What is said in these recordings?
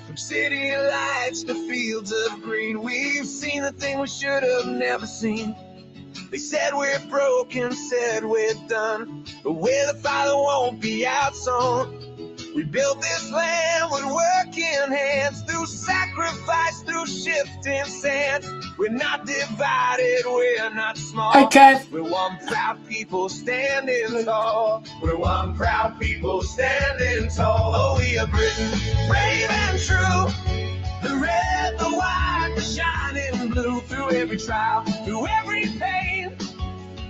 From city lights to fields of green, we've seen the thing we should have never seen. They said we're broken, said we're done, but where the Father won't be outsown. We built this land with working hands, through sacrifice, through shifting sands. We're not divided, we're not small. Okay. We're one proud people standing tall. We're one proud people standing tall. Oh, we are Britain, brave and true. The red, the white, the shining blue. Through every trial, through every pain,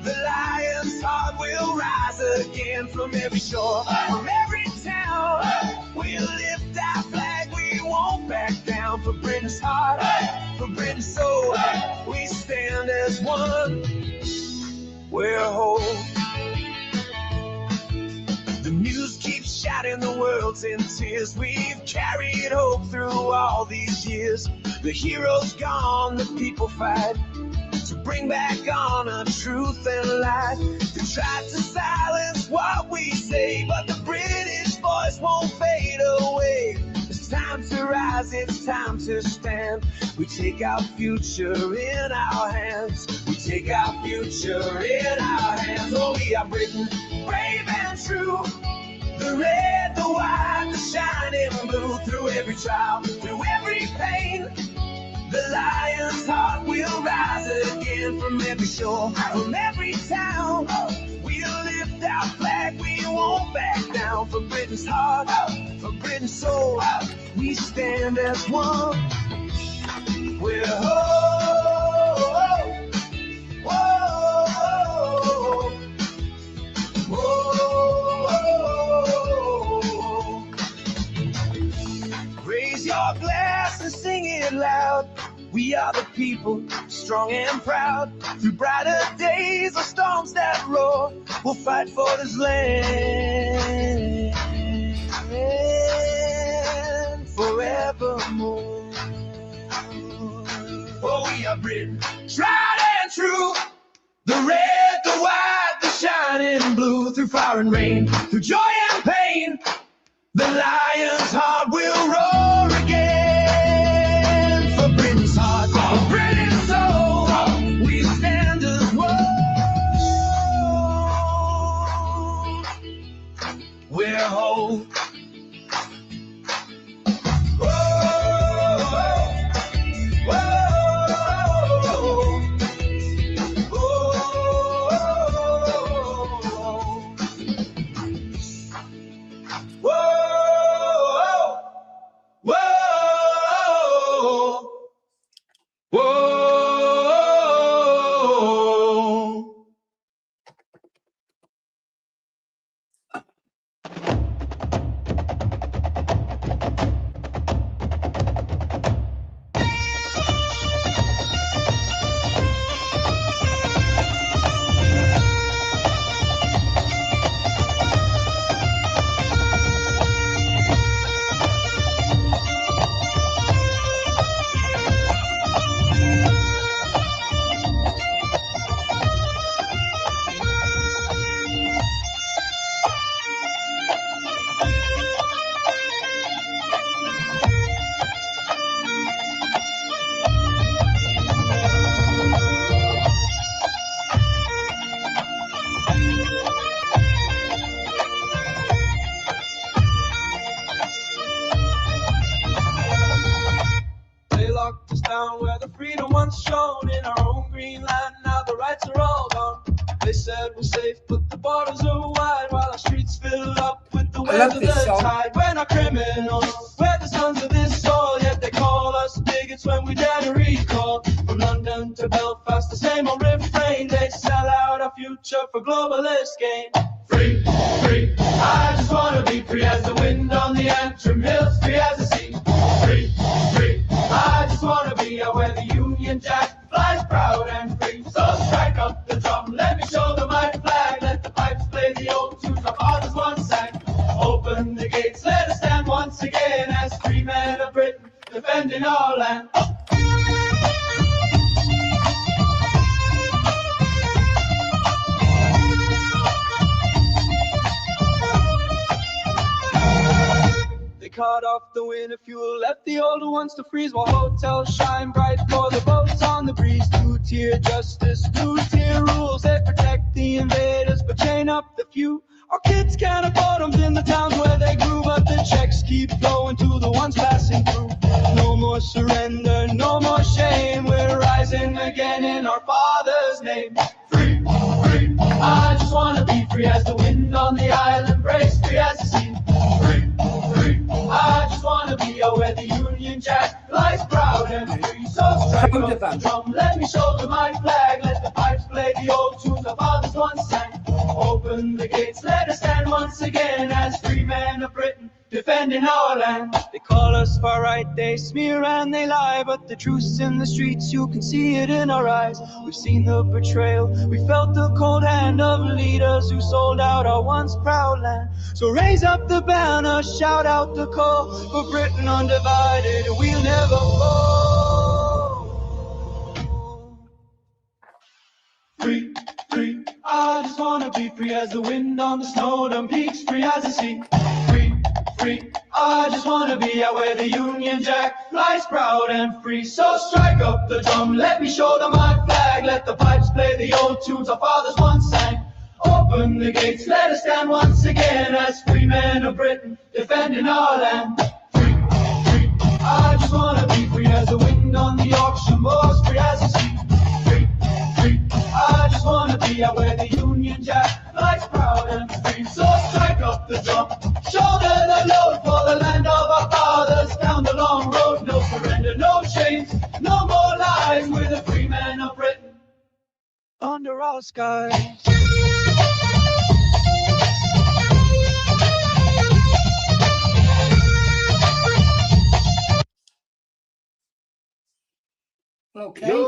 the lion's heart will rise again. From every shore, from every town, we'll lift our flag, we won't back down. For Britain's heart, for Britain's soul, we stand as one, we're whole. The news keeps shouting, the world's in tears. We've carried hope through all these years. The heroes gone, the people fight to bring back honor, truth, and light. They tried to silence what we say, but the British voice won't fade away. It's time to rise, it's time to stand. We take our future in our hands. We take our future in our hands. Oh, we are Britain, brave and true. The red, the white, the shining blue. Through every trial, through every pain, the lion's heart will rise again. From every shore, from every town, we'll lift our flag, we won't back down. For Britain's heart, for Britain's soul, we stand as one. We're whole, whoa, whoa. Raise your glass and sing it loud. We are the people, strong and proud. Through brighter days or storms that roar, we'll fight for this land forevermore. Oh, we are Britain, tried and true. The red, the white, the shining blue. Through fire and rain, through joy and pain, the lion's heart will roar again. For Britain's heart, for Britain's soul, we stand as one. We're whole. Where the freedom once shone in our own green land, now the rights are all gone. They said we're safe, but the borders are wide, while our streets fill up with the waves of the tide. We're not criminals, we're the sons of this soil, yet they call us bigots when we dare to recall. From London to Belfast, the same old refrain, they sell out our future for globalist gain. Free, free, I just wanna be free as the wind on the Antrim Hills, free as the sea. Free, free, I just wanna be where the Union Jack flies proud and free. So strike up the drum, let me show them my flag. Let the pipes play the old tunes our fathers once sang. Open the gates, let us stand once again as free men of Britain, defending our land. shut off the winter fuel, left the older ones to freeze while hotels shine bright for the boats on the breeze. Two-tier justice, two-tier rules, they protect the invaders but chain up the few. Our kids can't afford them in the towns where they grew, but the checks keep flowing to the ones passing through. No more surrender, no more shame, we're rising again in our Father's name. Free, free, I just wanna be free as the wind on the island breaks, free as the sea. Free, free, I just wanna be out where the Union Jack flies proud and free. So strike up the drum, let me shoulder my flag, let the pipes play the old tunes our fathers once sang. Open the gates, let us stand once again as free men of Britain, defending our land. They call us far right, they smear and they lie, but the truth's in the streets, you can see it in our eyes. We've seen the betrayal, we felt the cold hand of leaders who sold out our once proud land. So raise up the banner, shout out the call, for Britain undivided, we'll never fall. Free, free, I just wanna be free as the wind on the snow-dome peaks, free as the sea. Free, free, I just wanna be out where the Union Jack flies proud and free. So strike up the drum, let me shoulder my flag, let the pipes play the old tunes our fathers once sang. Open the gates, let us stand once again as free men of Britain, defending our land. Free, free, I just wanna be free as the wind on the auction boards, free as the sea. Free, free, I just wanna be out where the Union Jack flies proud and free. So strike up the drum, shoulder the load for the land of our fathers. Down the long road, no surrender, no chains, no more lies. We're the free men of Britain, under our skies. Okay.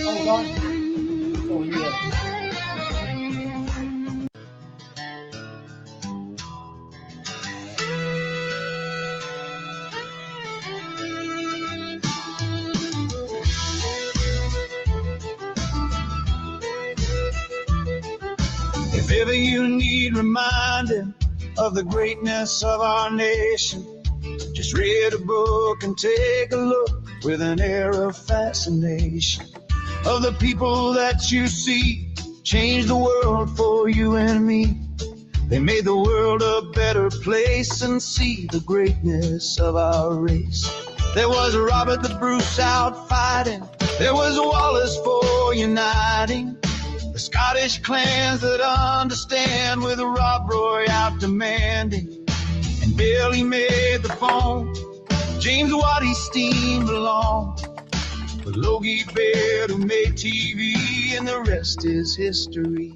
Hold on. Oh, yeah. If ever you need reminding of the greatness of our nation, just read a book and take a look with an air of fascination of the people that you see change the world for you and me. They made the world a better place, and see the greatness of our race. There was Robert the Bruce out fighting, there was Wallace for uniting the Scottish clans that understand, with Rob Roy out demanding, and Billy made the phone, James Waddy steamed along, with Logie Baird who made TV, and the rest is history.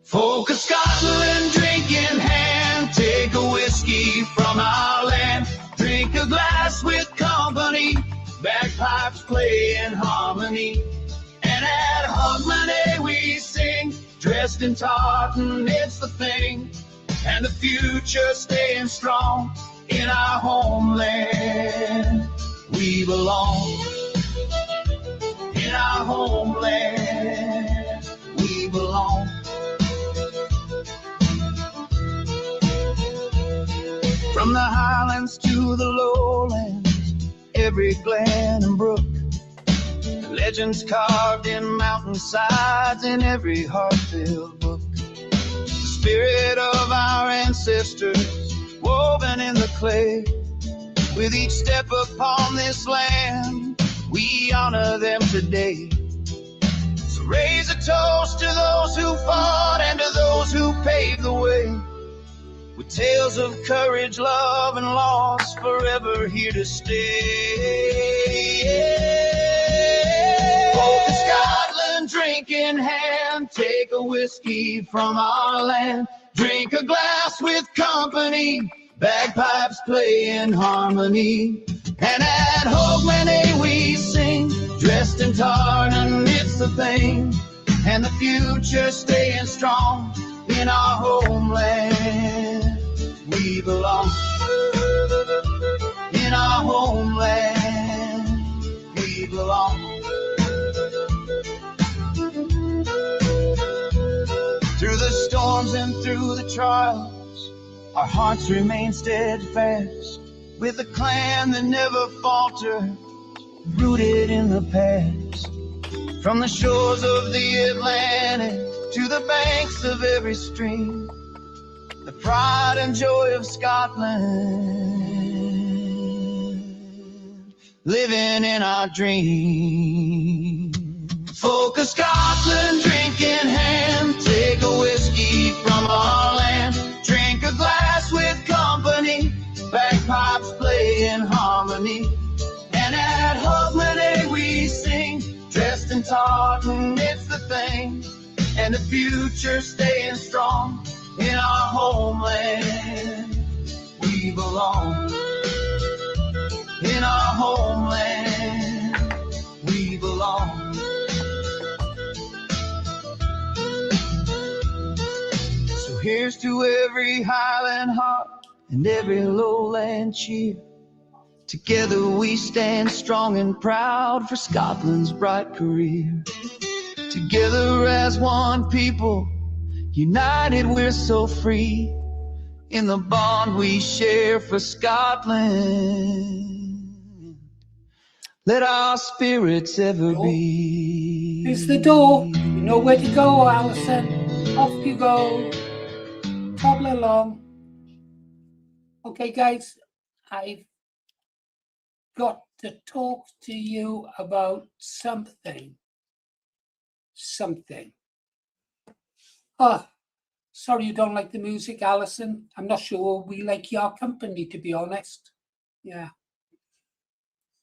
Folk of Scotland, drink in hand, take a whiskey from our land, drink a glass with company, bagpipes play in harmony, and at Hogmanay we sing, dressed in tartan, it's the thing, and the future staying strong in our homeland. We belong in our homeland. We belong. From the highlands to the lowlands, every glen and brook, legends carved in mountainsides, in every heart-filled book. The spirit of our ancestors woven in the clay. With each step upon this land, we honor them today. So raise a toast to those who fought and to those who paved the way, with tales of courage, love, and loss forever here to stay. Folk of Scotland, drink in hand, take a whiskey from our land, drink a glass with company, bagpipes play in harmony, and at Hogmanay we sing, dressed in tartan, it's the thing, and the future staying strong in our homeland. We belong in our homeland. even through the trials, our hearts remain steadfast. With a clan that never falters, rooted in the past. From the shores of the Atlantic to the banks of every stream, the pride and joy of Scotland, living in our dream. Folk of Scotland, drink in hand, take a whiskey from our land, drink a glass with company, bagpipes play in harmony, and at Hogmanay we sing, dressed in tartan, it's the thing, and the future staying strong in our homeland. We belong in our homeland. We belong. So here's to every Highland heart and every lowland cheer. Together we stand strong and proud for Scotland's bright career. Together as one people, united we're so free, in the bond we share for Scotland. Let our spirits ever be. Here's the door. You know where to go, Alison. Off you go. Travel along. Okay, guys, I've got to talk to you about something. Oh, sorry you don't like the music, Alison. I'm not sure we like your company, to be honest. Yeah.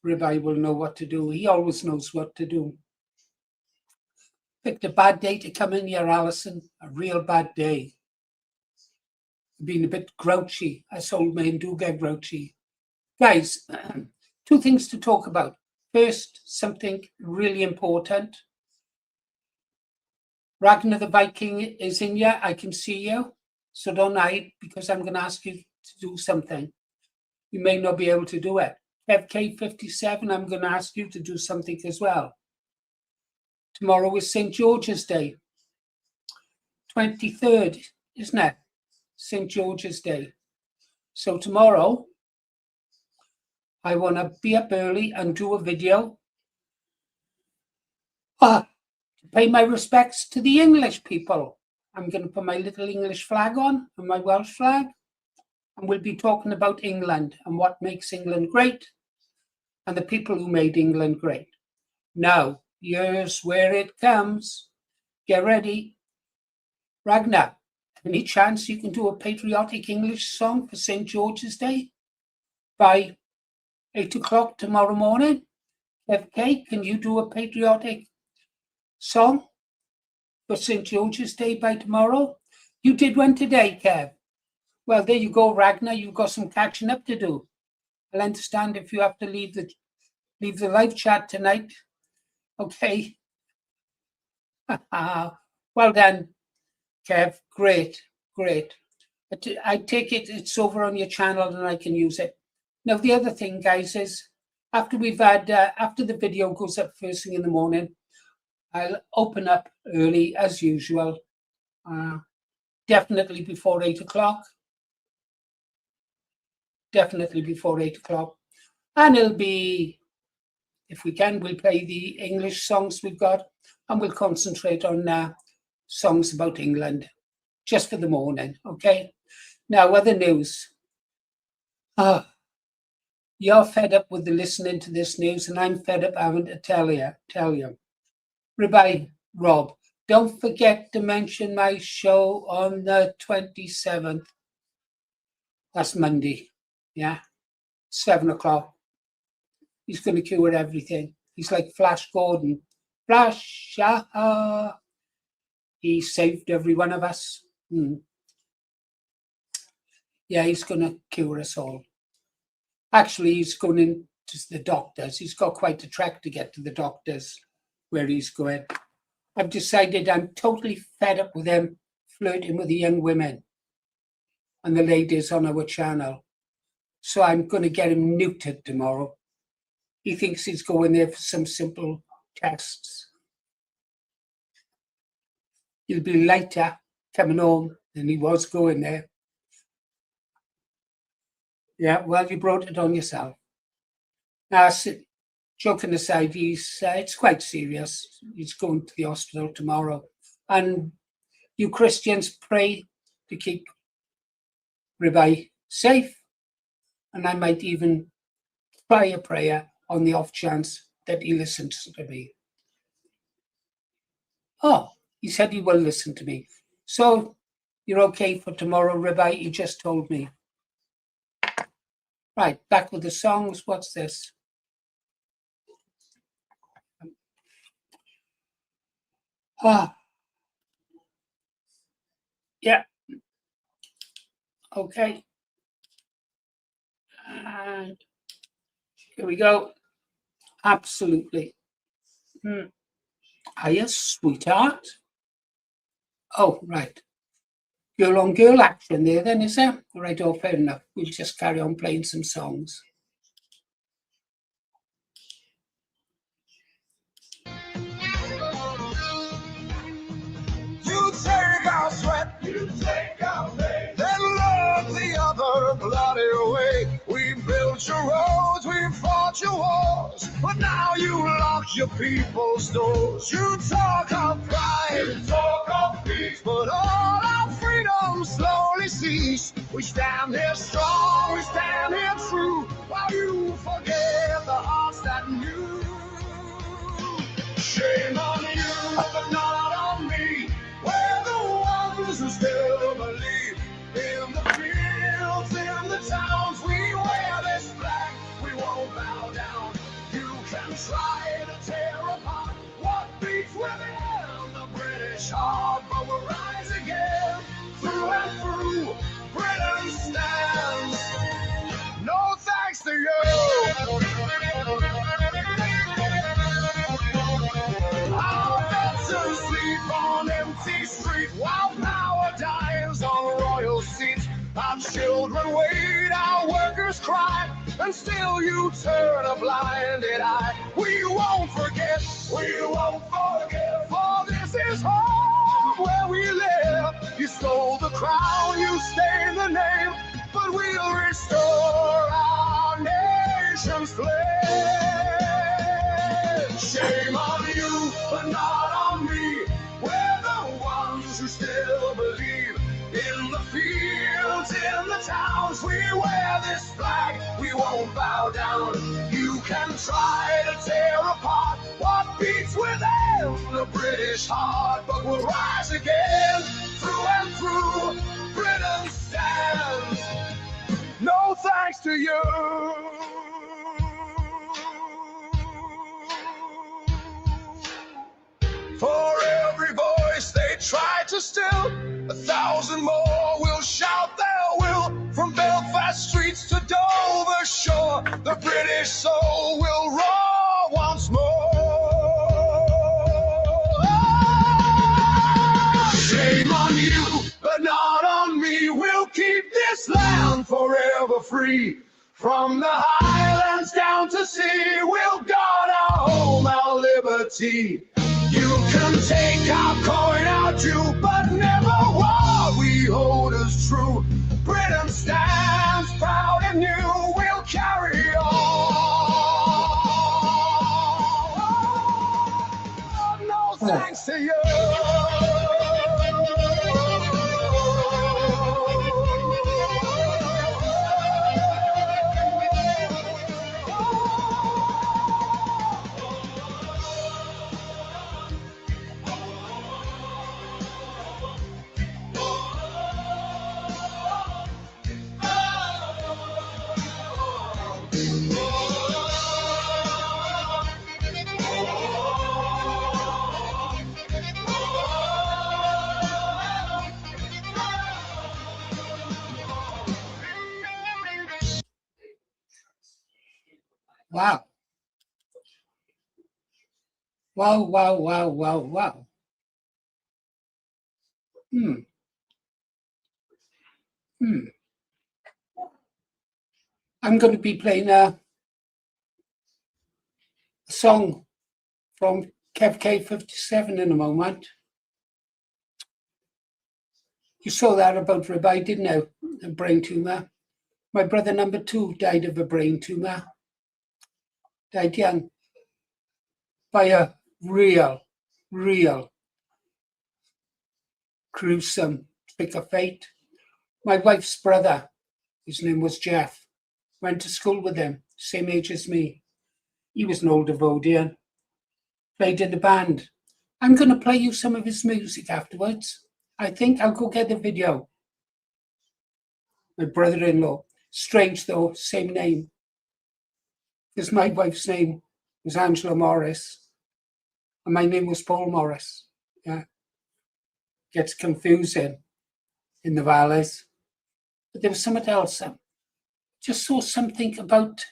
Ribeye will know what to do. He always knows what to do. Picked a bad day to come in here, Alison. A real bad day. Been a bit grouchy. Us old men do get grouchy. Guys, two things to talk about. First, something really important. Ragnar the Viking is in here. I can see you. So don't hide, because I'm going to ask you to do something. You may not be able to do it. FK57, I'm going to ask you to do something as well. Tomorrow is St. George's Day. 23rd, isn't it? St. George's Day. So tomorrow, I want to be up early and do a video to pay my respects to the English people. I'm going to put my little English flag on and my Welsh flag, and we'll be talking about England and what makes England great and the people who made England great. Now, here's where it comes. Get ready. Ragnar, any chance you can do a patriotic English song for St. George's Day by 8 o'clock tomorrow morning? FK, can you do a patriotic song for St. George's Day by tomorrow? You did one today, Kev. Well, there you go, Ragnar. You've got some catching up to do. I'll understand if you have to leave the live chat tonight. Okay. Well done, Kev. Great. I take it's over on your channel and I can use it. Now, the other thing, guys, is after the video goes up first thing in the morning, I'll open up early as usual, definitely before 8 o'clock. And it'll be, if we can, we'll play the English songs we've got, and we'll concentrate on songs about England, just for the morning, okay? Now, other news. You're fed up with the listening to this news, and I'm fed up having to tell you. Ribeye, Rob, don't forget to mention my show on the 27th. That's Monday, yeah? 7 o'clock. He's going to cure everything. He's like Flash Gordon. Flash, he saved every one of us. Yeah, he's going to cure us all. Actually, he's going into the doctors. He's got quite a trek to get to the doctors where he's going. I've decided I'm totally fed up with him flirting with the young women and the ladies on our channel. So I'm going to get him neutered tomorrow. He thinks he's going there for some simple tests. He'll be later coming home And he was going there. Yeah, well, you brought it on yourself. Now, joking aside, it's quite serious. He's going to the hospital tomorrow. And you Christians pray to keep Rabbi safe. And I might even try a prayer on the off chance that he listens to me. Oh, he said he will listen to me. So you're okay for tomorrow, Rabbi? He just told me. Right, back with the songs. What's this? Yeah. Okay. And here we go. Absolutely. Hiya, sweetheart. Oh, right. Girl on girl action there then, is there? Right, oh, fair enough. We'll just carry on playing some songs. You take our sweat, you take our pain, then love the other bloody way. We built your roads, we fought your wars, but now you lock your people's doors. You talk of pride, you talk of peace, but all our freedom slowly cease. We stand here strong, we stand here true, while you forget the hearts that knew. Shame on you, but not on me. We're the ones who still believe in the fields, in the towns. We wear this flag, we won't bow down. You can try to tear apart what beats within the British heart, but we'll rise again. Through and through, Britain stands. No thanks to you. Our veterans sleep on empty street while power dies on royal seats. Our children wait, our workers cry, and still you turn a blinded eye. We won't forget, for this is home where we live. You stole the crown, you stained the name, but we'll restore our nation's flame. Shame on you, but not on me. We're the ones who still believe in the fields, in the towns. We wear this flag, we won't bow down. You can try to tear apart what beats within the British heart, but we'll rise again. Through and through, Britain stands. No thanks to you. For every voice they try to still, 1,000 more will shout their will. From Belfast streets to Dover shore, the British soul will roar once more. Shame on you, but not on me. We'll keep this land forever free. From the highlands down to sea, we'll guard our home, our liberty. You can take our coin, our due, but never what we hold as true. Britain stands proud and new, we'll carry on. No thanks to you. Wow. Wow, wow, wow, wow, wow. I'm going to be playing a song from Kev K57 in a moment. You saw that about Rabai, didn't you? A brain tumour. My brother number 2 died of a brain tumour. Died young. By a real gruesome trick of fate. My wife's brother, his name was Jeff, went to school with him, same age as me. He was an old Devonian, played in the band. I'm going to play you some of his music afterwards. I think I'll go get the video. My brother-in-law. Strange though, same name. Because my wife's name was Angela Morris, and my name was Paul Morris. Yeah. Gets confusing in the valleys. But there was something else. Just saw something about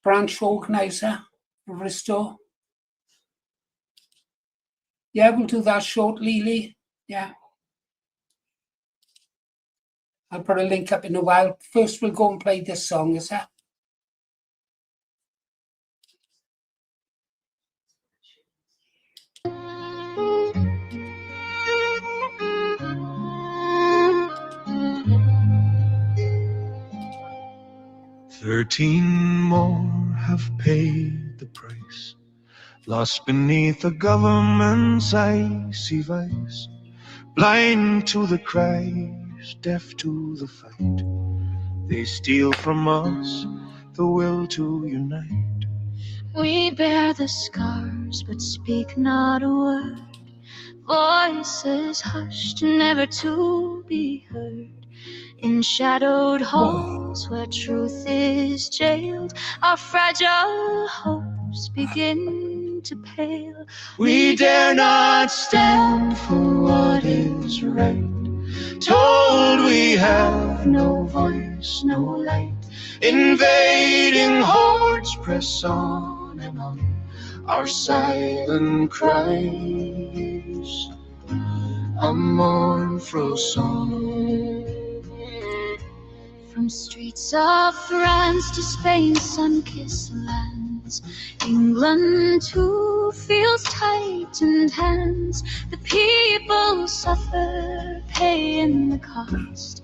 branch organizer of Restore. Yeah, we'll do that shortly, Lee. Yeah. I'll put a link up in a while. First, we'll go and play this song, is that? "13 more have paid the price, lost beneath the government's icy vice, blind to the cries, deaf to the fight. They steal from us the will to unite. We bear the scars, but speak not a word. Voices hushed, never to be heard. In shadowed halls where truth is jailed, our fragile hopes begin to pale. We dare not stand for what is right, told we have no voice, no light. Invading hordes press on and on, our silent cries, a mournful song. From streets of France to Spain's sun-kissed lands, England too feels tightened hands. The people suffer, paying the cost.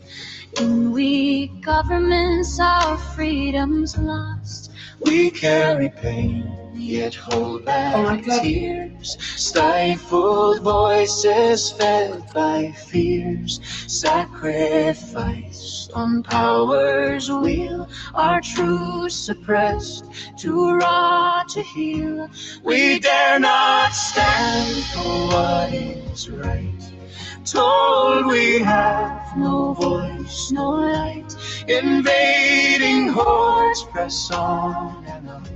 In weak governments, our freedom's lost. We carry pain, yet hold back tears. Stifled voices fed by fears. Sacrificed on power's wheel. Our truth suppressed, too raw to heal. We dare not stand for what is right, told we have no voice, no light. Invading hordes press on and on,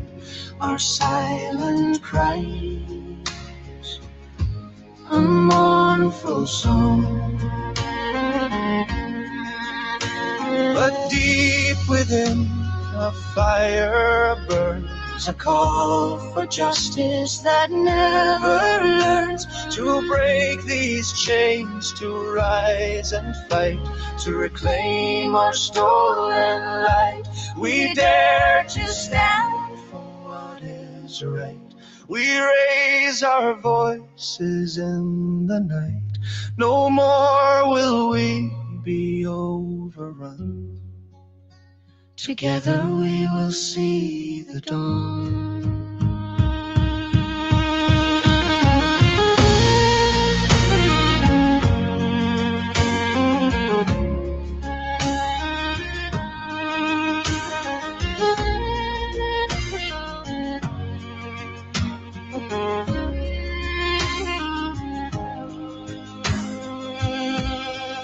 our silent cries, a mournful song. But deep within, a fire burns, a call for justice that never learns. To break these chains, to rise and fight, to reclaim our stolen light. We dare to stand for what is right. We raise our voices in the night. No more will we be overrun. Together we will see the dawn.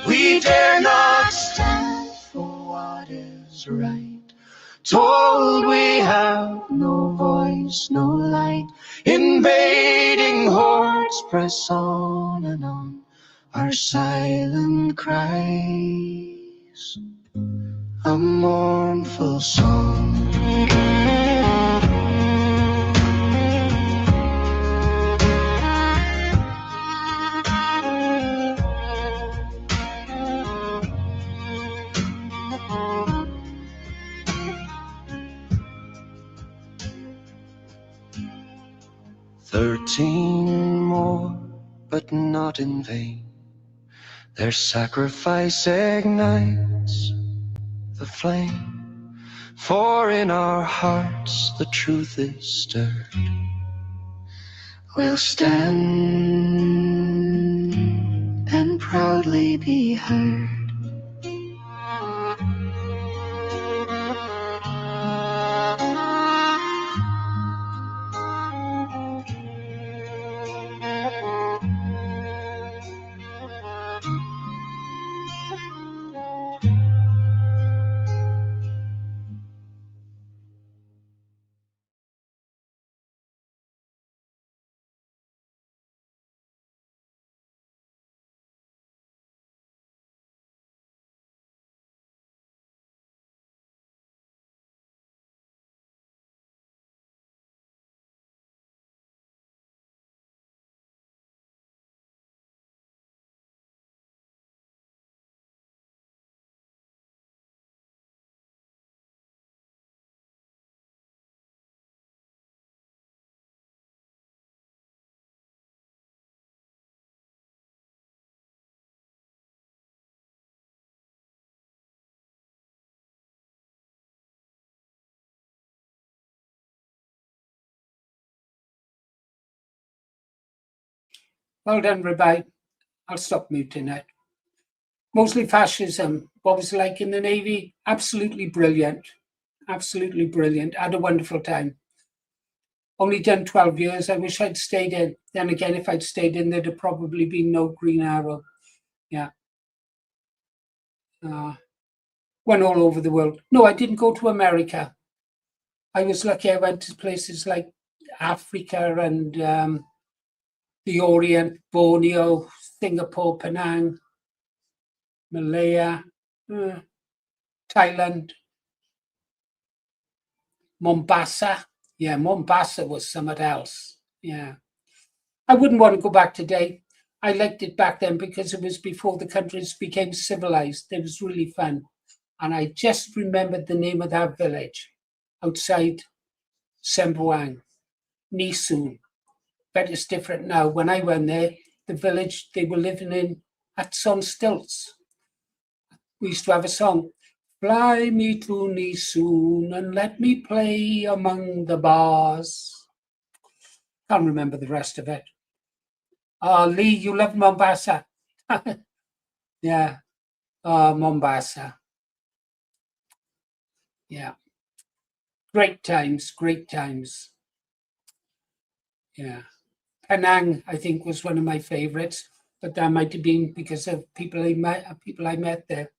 We dare not stand for what is right, told we have no voice, no light. Invading hordes press on and on, our silent cries, a mournful song. "13 more, but not in vain. Their sacrifice ignites the flame, for in our hearts the truth is stirred. We'll stand and proudly be heard. Well done, Rabbi. I'll stop muting it. Mostly fascism. What was it like in the Navy? Absolutely brilliant. Absolutely brilliant. Had a wonderful time. Only done 12 years. I wish I'd stayed in. Then again, if I'd stayed in, there'd have probably been no Green Arrow. Yeah. Went all over the world. No, I didn't go to America. I was lucky. I went to places like Africa and the Orient, Borneo, Singapore, Penang, Malaya, Thailand, Mombasa. Yeah, Mombasa was somewhere else. Yeah. I wouldn't want to go back today. I liked it back then because it was before the countries became civilized. It was really fun. And I just remembered the name of that village outside Sembuang, Nisun. But it's different now. When I went there, the village they were living in huts on stilts. We used to have a song, "Fly me to Nisun and let me play among the bars." Can't remember the rest of it. Lee, you love Mombasa. Yeah. Mombasa. Yeah. Great times, great times. Yeah. Penang, I think, was one of my favorites, but that might have been because of people I met there.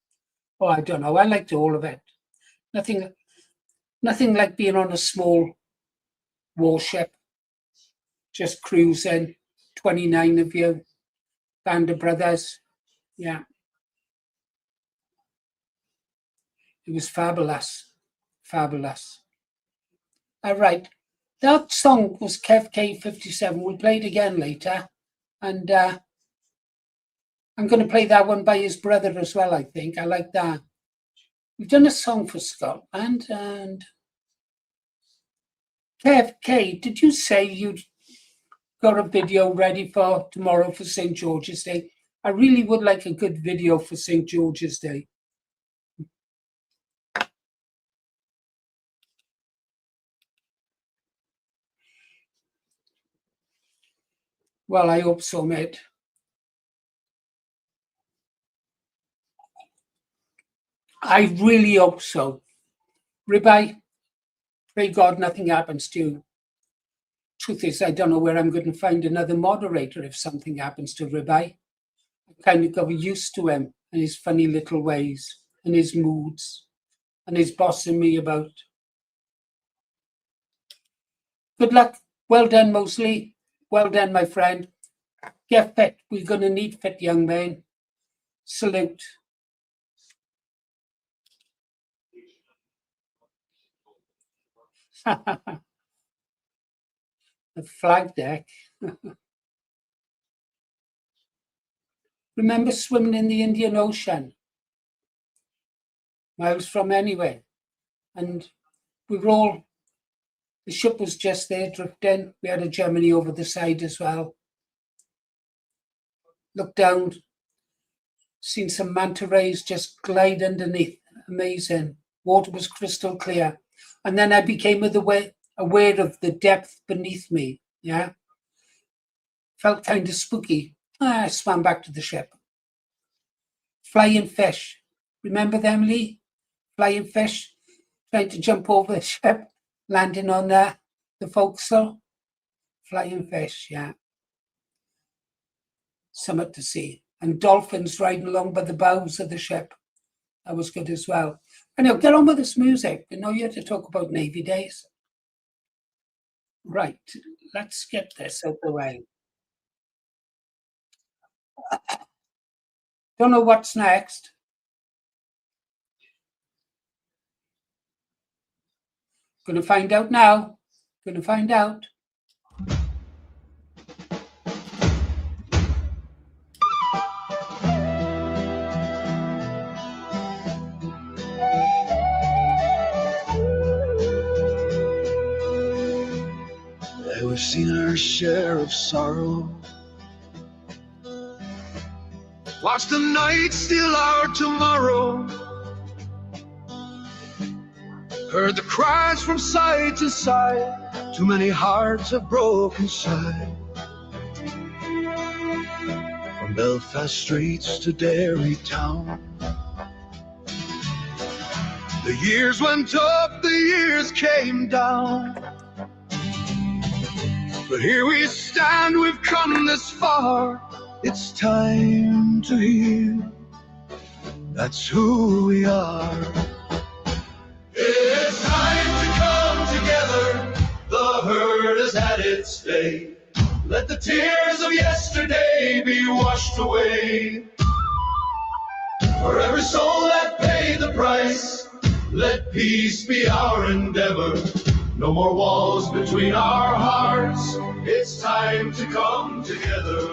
Oh, I don't know. I liked all of it. Nothing like being on a small warship, just cruising, 29 of you, band of brothers. Yeah. It was fabulous. Fabulous. All right. That song was Kev K57. We'll play it again later. And I'm going to play that one by his brother as well, I think. I like that. We've done a song for Scotland. And Kev K, did you say you'd got a video ready for tomorrow for St. George's Day? I really would like a good video for St. George's Day. Well, I hope so, mate. I really hope so. Rabbi, pray God nothing happens to you. Truth is, I don't know where I'm going to find another moderator if something happens to Rabbi. I kind of got used to him and his funny little ways and his moods and his bossing me about. Good luck. Well done, Mosley. Well done, my friend. Get fit. We're going to need fit young men. Salute. The flag deck. Remember swimming in the Indian Ocean? Miles from anywhere. And we were all, the ship was just there drifting. We had a Germany over the side as well. Looked down. Seen some manta rays just glide underneath. Amazing. Water was crystal clear. And then I became aware of the depth beneath me. Yeah. Felt kind of spooky. I swam back to the ship. Flying fish. Remember them, Lee? Flying fish trying to jump over the ship, landing on the forecastle. Flying fish, yeah. Something to see. And dolphins riding along by the bows of the ship. That was good as well. And now get on with this music. You know you had to talk about Navy days. Right, let's get this out the way. Don't know what's next. Gonna find out now. Gonna find out. We've seen our share of sorrow. Watch the night steal our tomorrow. Heard the cries from side to side. Too many hearts have broken side. From Belfast streets to Derry town. The years went up, the years came down. But here we stand, we've come this far. It's time to heal. That's who we are. It's time to come together. The hurt has had its day. Let the tears of yesterday be washed away. For every soul that paid the price, let peace be our endeavor. No more walls between our hearts. It's time to come together.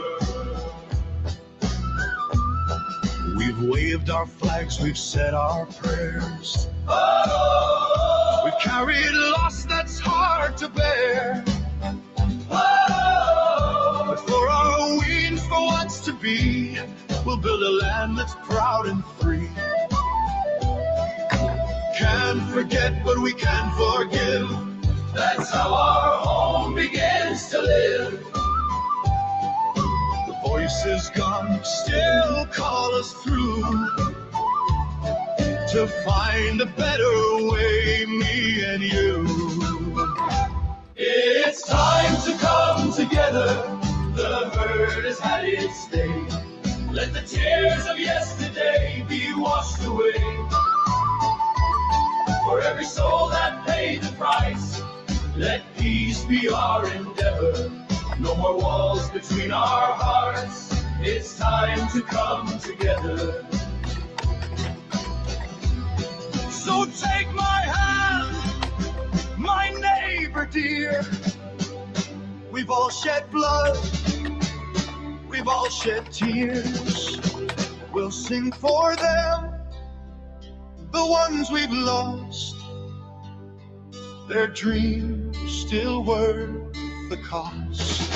We've waved our flags, we've said our prayers. Oh, we've carried loss that's hard to bear. Oh, but for our wings, for what's to be, we'll build a land that's proud and free. Can't forget, but we can forgive. That's how our home begins to live. The voices gone still call us through to find a better way, me and you. It's time to come together. The hurt has had its day. Let the tears of yesterday be washed away. For every soul that paid the price, let peace be our endeavor. No more walls between our hearts. It's time to come together. So take my hand, my neighbor dear. We've all shed blood, we've all shed tears. We'll sing for them, the ones we've lost. Their dreams still worth the cost.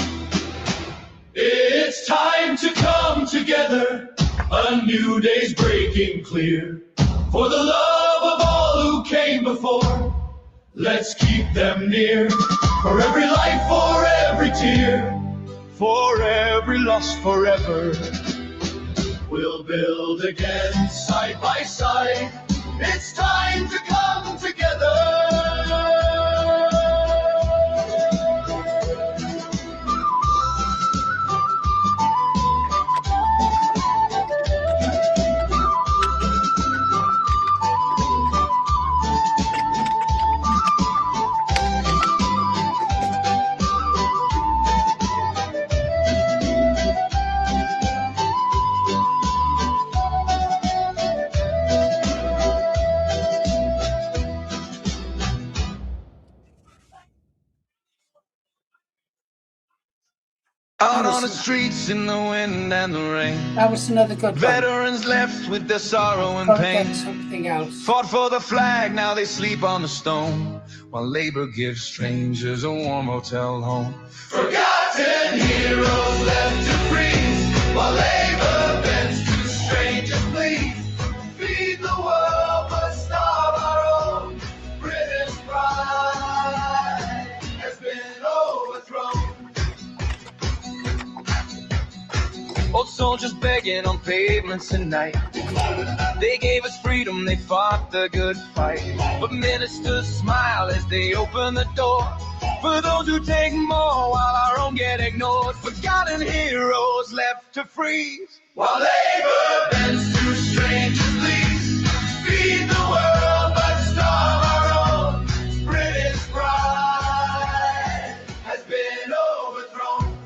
It's time to come together. A new day's breaking clear. For the love of all who came before, let's keep them near. For every life, for every tear, for every loss forever, we'll build again side by side. It's time to come together. Out on the streets in the wind and the rain. That was another good one. Veterans left with their sorrow and Gotta pain. get something else. Fought for the flag, now they sleep on the stone, while labor gives strangers a warm hotel home. Forgotten heroes left to freeze, while labor bends to strange soldiers begging on pavements at night. They gave us freedom, they fought the good fight. But ministers smile as they open the door for those who take more while our own get ignored. Forgotten heroes left to freeze while labor bends to strangers' pleas. Feed the world but starve our own. British pride has been overthrown.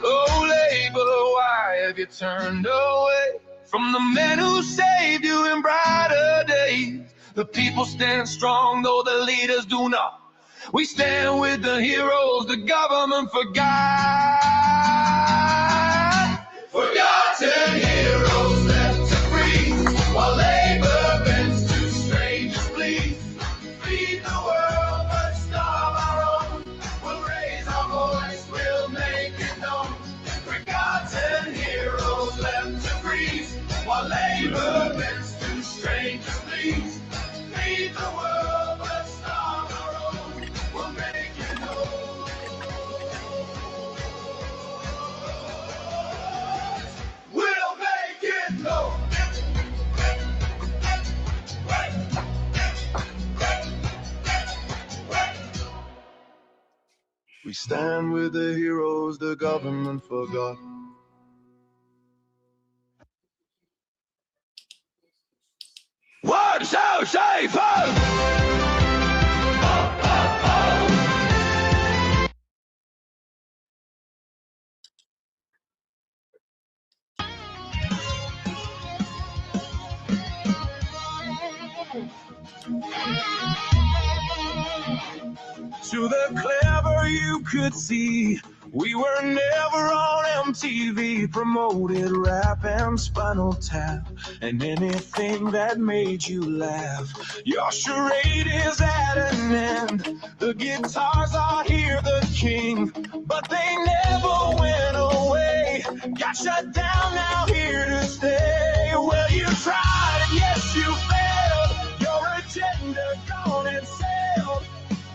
Oh, labor, why have you turned away from the men who saved you in brighter days? The people stand strong, though the leaders do not. We stand with the heroes the government forgot. Forgotten heroes left to freeze while labor bends to strangers' pleas. Feed the world but starve our own. We'll raise our voice, we'll make it known. Forgotten heroes left to freeze while labor bends to strangers' pleas. Feed the world but starve our own. We'll make it known. We'll make it known. We stand with the heroes the government forgot. One so safe. To the clever you could see, we were never on MTV. Promoted rap and Spinal Tap and anything that made you laugh. Your charade is at an end. The guitars are here, the king, but they never went away. Got shut down, now here to stay. Well, you tried and yes, you failed. Your agenda gone and sailed.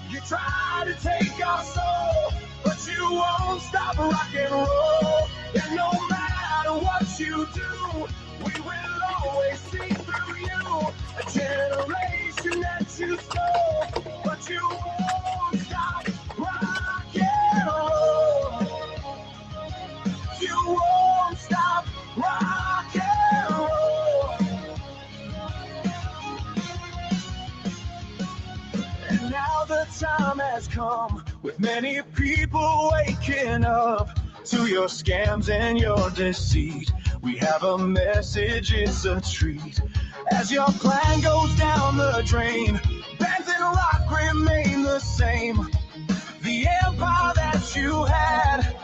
You try to take our soul, but you won't stop rock and roll. And no matter what you do, we will always see through you. A generation that you stole, but you won't stop rock and roll. You won't stop rock and roll. And now the time has come, with many people waking up to your scams and your deceit. We have a message, it's a treat. As your plan goes down the drain, bands and rock remain the same. The empire that you had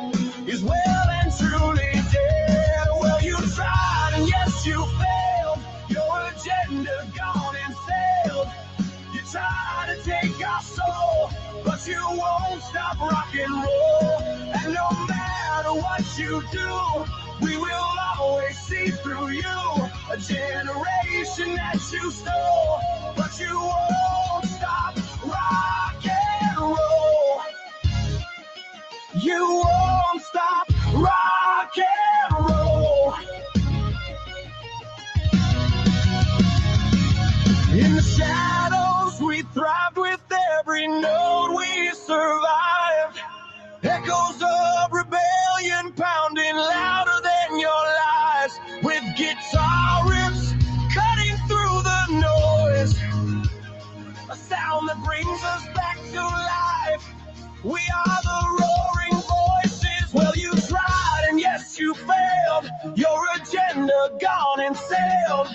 is well and truly dead. Well, you tried and yes, you failed. Your agenda gone and sailed. You try to take our soul, but you won't stop rock and roll. And no matter what you do, we will always see through you. A generation that you stole, but you won't stop rock and roll. You won't stop rock and roll. In the shadows we thrived, with every note we survived. Echoes of rebellion pounding louder than your lies, with guitar riffs cutting through the noise. A sound that brings us back to life. We are the roaring voices. Well, you tried and yes, you failed. Your agenda gone and sailed.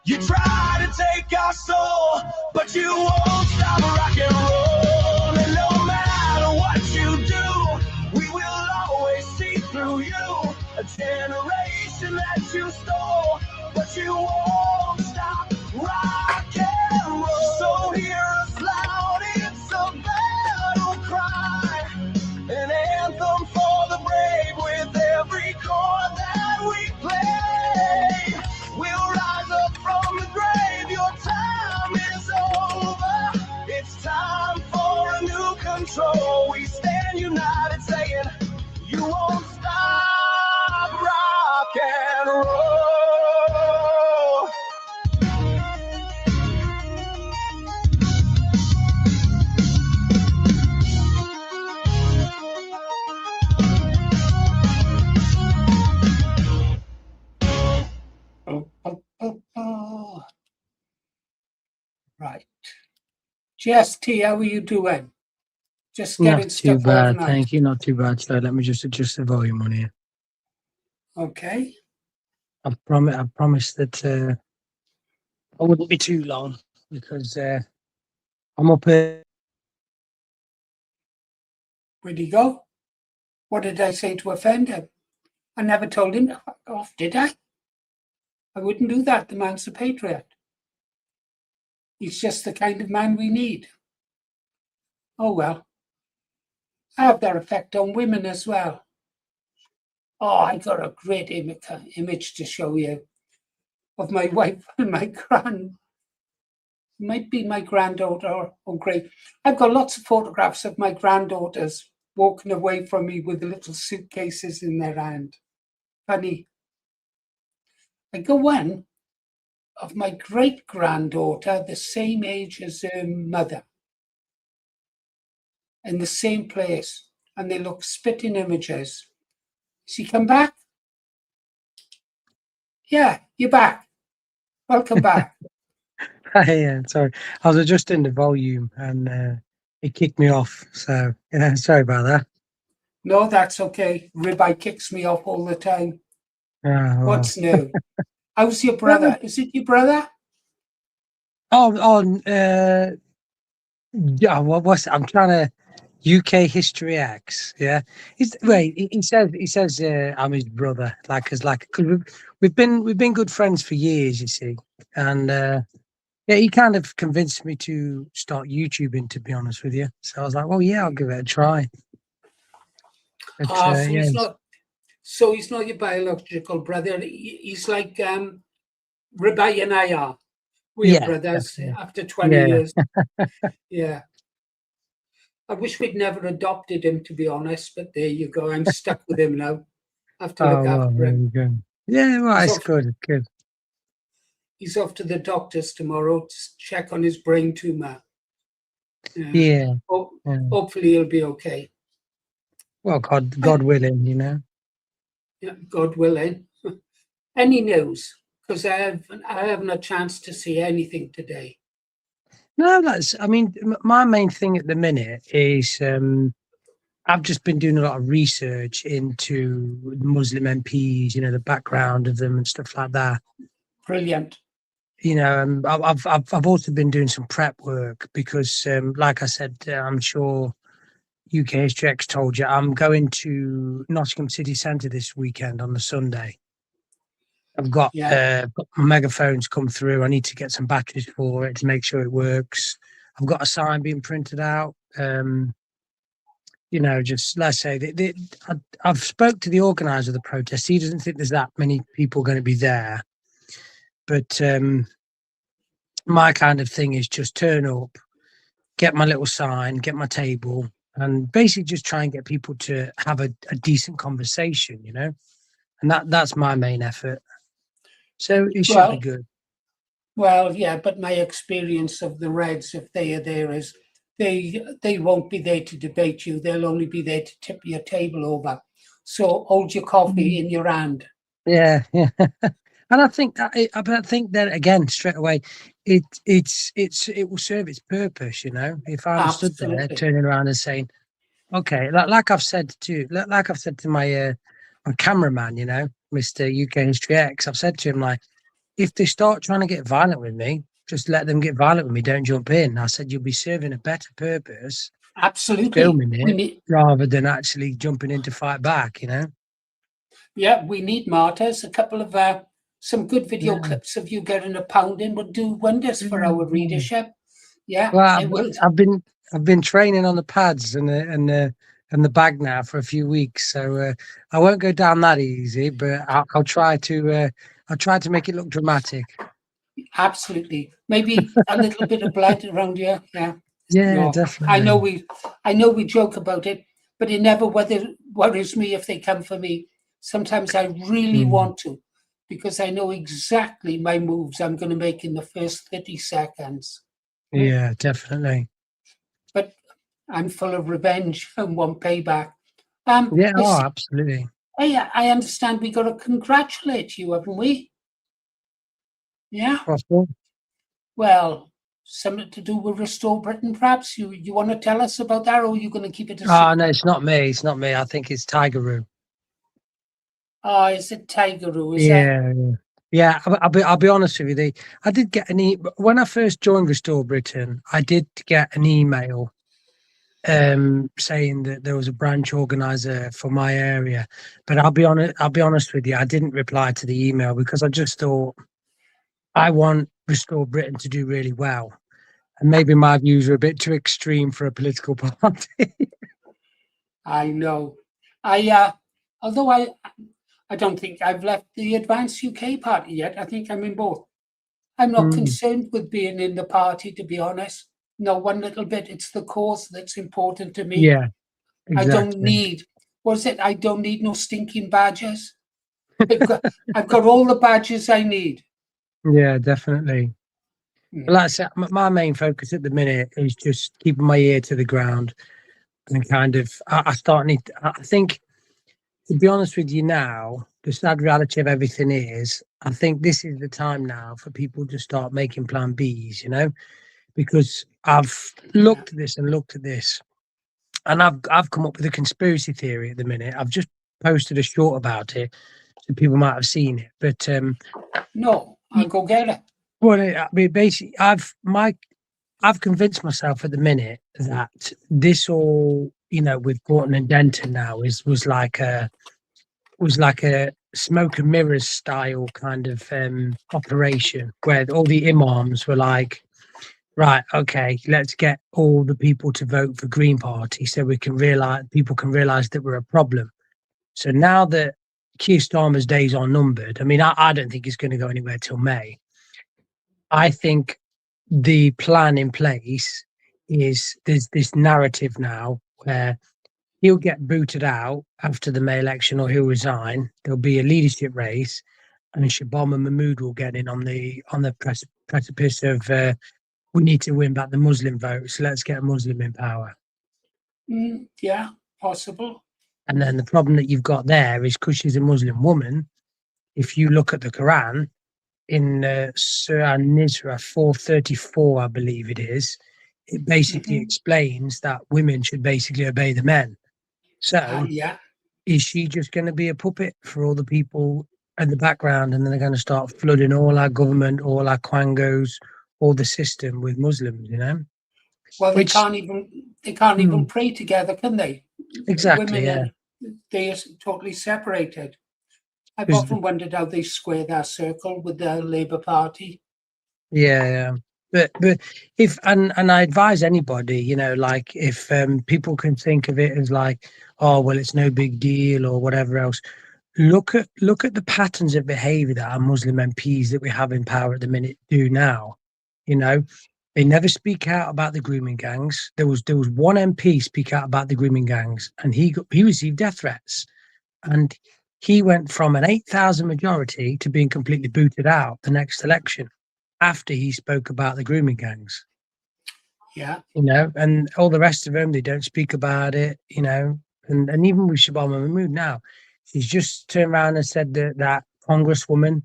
You try to take our soul, but you won't stop rock and roll. And no matter what you do, we will always see through you. A generation that you stole, but you won't stop rock and roll. So hear us loud, it's a battle cry, an anthem for the brave. With every chord that we play, we'll rise up from the grave. Your time is over. It's time for a new control. We stand united saying, you won't stop. GST, how are you doing? Just Not getting too stuff bad, organized. thank you. Not too bad. So let me just adjust the volume on here. Okay. I promise that I wouldn't be too long because I'm up here. Where'd he go? What did I say to offend him? I never told him to fuck off, did I? I wouldn't do that. The man's a patriot. He's just the kind of man we need. Oh, well. I have that effect on women as well. Oh, I got a great image to show you of my wife and my might be my granddaughter or great. I've got lots of photographs of my granddaughters walking away from me with the little suitcases in their hand. Funny. I got one of my great granddaughter, the same age as her mother, in the same place, and they look spitting images. She come back? Yeah, you're back. Welcome back. Yeah, sorry, I was adjusting the volume and it kicked me off. So yeah, sorry about that. No, that's okay. Ribeye kicks me off all the time. Oh, well. What's new? How's your brother? Is it your brother? Yeah. What's I'm trying to UK History X. Yeah, wait. He says I'm his brother. Cause we've been good friends for years. You see, and yeah, he kind of convinced me to start YouTubing. To be honest with you, so I was like, well, yeah, I'll give it a try. But So yeah, he's not your biological brother. He's like Ribeye and I are. We're yeah, brothers definitely. after 20 Yeah. years. Yeah. I wish we'd never adopted him, to be honest, but there you go. I'm stuck with him now. I have to look Oh, well, after there him. you go. Yeah, well, it's good. It's good. He's off to the doctors tomorrow to check on his brain tumor. Yeah. Hopefully he'll be okay. Well, God willing, you know. Yeah, God willing. Any news? Because I haven't a chance to see anything today. No, I mean, my main thing at the minute is I've just been doing a lot of research into Muslim MPs, you know, the background of them and stuff like that. Brilliant. You know, and I've also been doing some prep work because, like I said, I'm sure UK History X told you, I'm going to Nottingham City Centre this weekend on the Sunday. I've got megaphones come through. I need to get some batteries for it to make sure it works. I've got a sign being printed out. You know, just let's say I've spoke to the organizer of the protest. He doesn't think there's that many people going to be there, but my kind of thing is just turn up, get my little sign, get my table, and basically just try and get people to have a decent conversation. You know, and that's my main effort. So it should be good. Well, yeah, but my experience of the Reds, if they are there, is they won't be there to debate you. They'll only be there to tip your table over. So hold your coffee in your hand. Yeah, yeah. And I think that again straight away, it will serve its purpose. You know, if I'm stood there turning around and saying, okay, like I've said to my my cameraman, you know, Mr. UK History X, I've said to him, like, if they start trying to get violent with me, just let them get violent with me. Don't jump in. I said, you'll be serving a better purpose. Absolutely. Filming it rather than actually jumping in to fight back, you know? Yeah, we need martyrs. A couple of some good video clips of you getting a pounding would do wonders for our readership. Yeah, well, it will. I've been training on the pads and the bag now for a few weeks, so I won't go down that easy. But I'll try to make it look dramatic. Absolutely, maybe a little bit of blood around here. Yeah, yeah, definitely. I know we joke about it, but it never worries me if they come for me. Sometimes I really want to, because I know exactly my moves I'm going to make in the first 30 seconds. Yeah, definitely. But I'm full of revenge and want payback. Absolutely. Hey, I understand we got to congratulate you, haven't we? Yeah. Possible. Well, something to do with Restore Britain, perhaps? You want to tell us about that, or are you going to keep it a Oh secret? no, it's not me. It's not me. I think it's Tigeroo. Oh, is it Tigeroo? Is that? Yeah, yeah. I'll be honest with you. I did get when I first joined Restore Britain. I did get an email saying that there was a branch organizer for my area, but I'll be honest with you. I didn't reply to the email because I just thought I want Restore Britain to do really well, and maybe my views are a bit too extreme for a political party. I know. Although I don't think I've left the Advanced UK Party yet. I think I'm in both. I'm not Mm, concerned with being in the party, to be honest. No, one little bit. It's the cause that's important to me. yeah, I don't exactly. need, what's it? I don't need no stinking badges. I've got all the badges I need. Yeah, definitely. Mm. Like I said, my main focus at the minute is just keeping my ear to the ground and kind of. I think, to be honest with you now, the sad reality of everything is, I think this is the time now for people to start making plan Bs, because I've looked at this and looked at this, and I've come up with a conspiracy theory at the minute. I've just posted a short about it, so people might have seen it. But No, I'll go get it. well, I mean, basically, I've convinced myself at the minute that this all, with Gorton and Denton now was like a smoke and mirrors style kind of operation where all the imams were like, right, okay, let's get all the people to vote for Green Party so people can realize that we're a problem. So now that Keir Starmer's days are numbered, I mean, I don't think he's going to go anywhere till May. I think the plan in place is there's this narrative now where he'll get booted out after the May election or he'll resign. There'll be a leadership race, and Shabama Mahmood will get in on the precipice of we need to win back the Muslim vote, so let's get a Muslim in power. Yeah, possible. And then the problem that you've got there is because she's a Muslim woman, if you look at the Quran in Surah An-Nisra 434, I believe it is, it basically explains that women should basically obey the men. So Yeah. is she just going to be a puppet for all the people in the background, and then they're going to start flooding all our government, all our quangos, all the system with Muslims, Well, Which- they can't even pray together, can they? Exactly, Women they are totally separated. I've 'Cause often wondered how they square that circle with the Labour Party. Yeah. But if and I advise anybody, like if people can think of it as like, oh well, it's no big deal or whatever else. Look at the patterns of behaviour that our Muslim MPs that we have in power at the minute do now. They never speak out about the grooming gangs. There was one MP speak out about the grooming gangs, and he received death threats, and he went from an 8,000 majority to being completely booted out the next election after he spoke about the grooming gangs. Yeah. And all the rest of them, they don't speak about it, and even with Shabama Mahmood now, she's just turned around and said that Congresswoman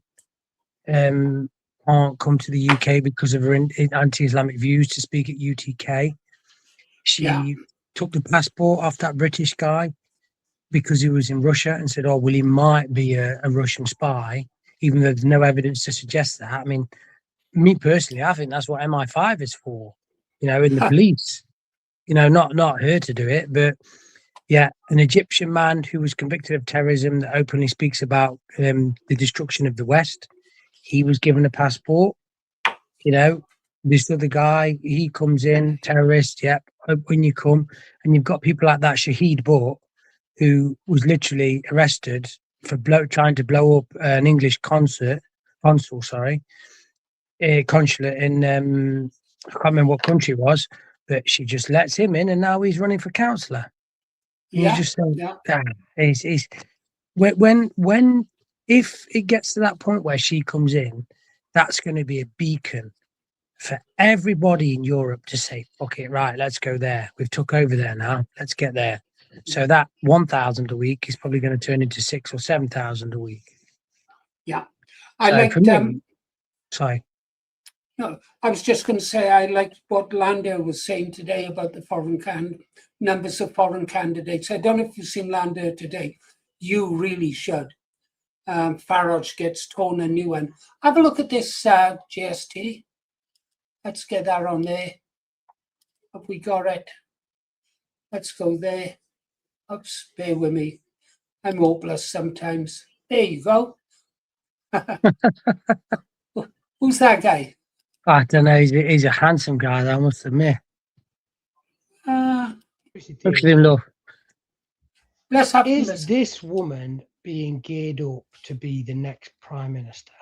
can't come to the UK because of her anti-Islamic views to speak at UTK. She took the passport off that British guy because he was in Russia and said, oh, well, he might be a Russian spy, even though there's no evidence to suggest that. I mean, me personally, I think that's what MI5 is for, in the police, not her to do it, but yeah, an Egyptian man who was convicted of terrorism that openly speaks about the destruction of the West. He was given a passport, this other guy, he comes in, terrorist, yep, when you come, and you've got people like that Shahid Butt, who was literally arrested for trying to blow up an English consulate in I can't remember what country it was, but she just lets him in, and now he's running for councillor. You just say, if it gets to that point where she comes in, that's going to be a beacon for everybody in Europe to say, okay, right, let's go there. We've took over there now. Let's get there. So that 1,000 a week is probably going to turn into 6,000 or 7,000 a week. Yeah. Sorry. No, I was just going to say I liked what Landau was saying today about the numbers of foreign candidates. I don't know if you've seen Landau today. You really should. Farage gets torn a new one. Have a look at this GST. Let's get that on there. Have we got it? Let's go there. Oops, bear with me. I'm hopeless sometimes. There you go. Who's that guy? I don't know. He's a handsome guy, I must admit. Look at him, look. Let's have Is this woman being geared up to be the next prime minister?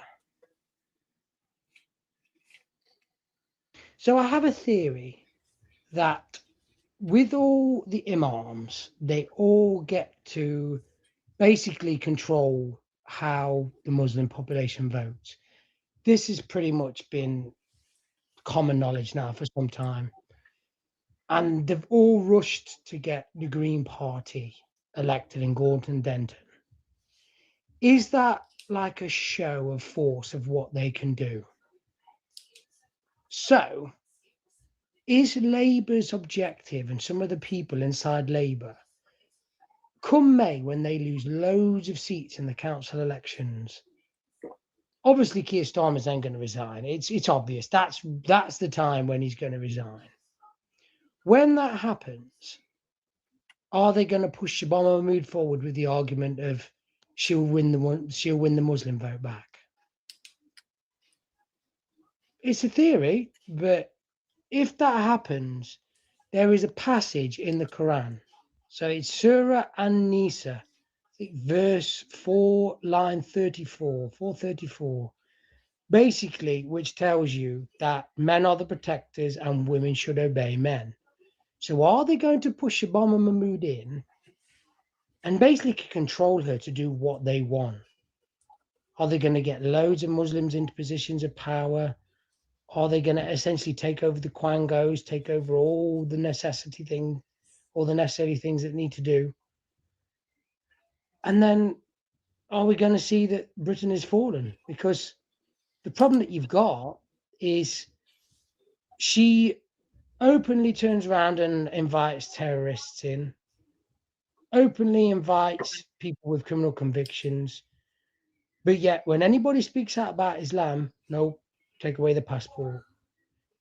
So I have a theory that with all the imams, they all get to basically control how the Muslim population votes. This has pretty much been common knowledge now for some time. And they've all rushed to get the Green Party elected in Gorton Denton. Is that like a show of force of what they can do? So, is Labour's objective and some of the people inside Labour, come May when they lose loads of seats in the council elections, obviously Keir Starmer's then going to resign. It's obvious. That's the time when he's going to resign. When that happens, are they going to push Shabana Mahmood forward with the argument of she'll win the Muslim vote back? It's a theory, but if that happens, there is a passage in the Quran. So it's Surah An-Nisa, verse 4, line 34, 434, basically, which tells you that men are the protectors and women should obey men. So are they going to push Shabana Mahmood in and basically control her to do what they want? Are they going to get loads of Muslims into positions of power? Are they going to essentially take over the Quangos, take over all the necessary things that need to do? And then are we going to see that Britain has fallen? Because the problem that you've got is she openly turns around and invites terrorists in, openly invites people with criminal convictions. But yet when anybody speaks out about Islam, no, take away the passport.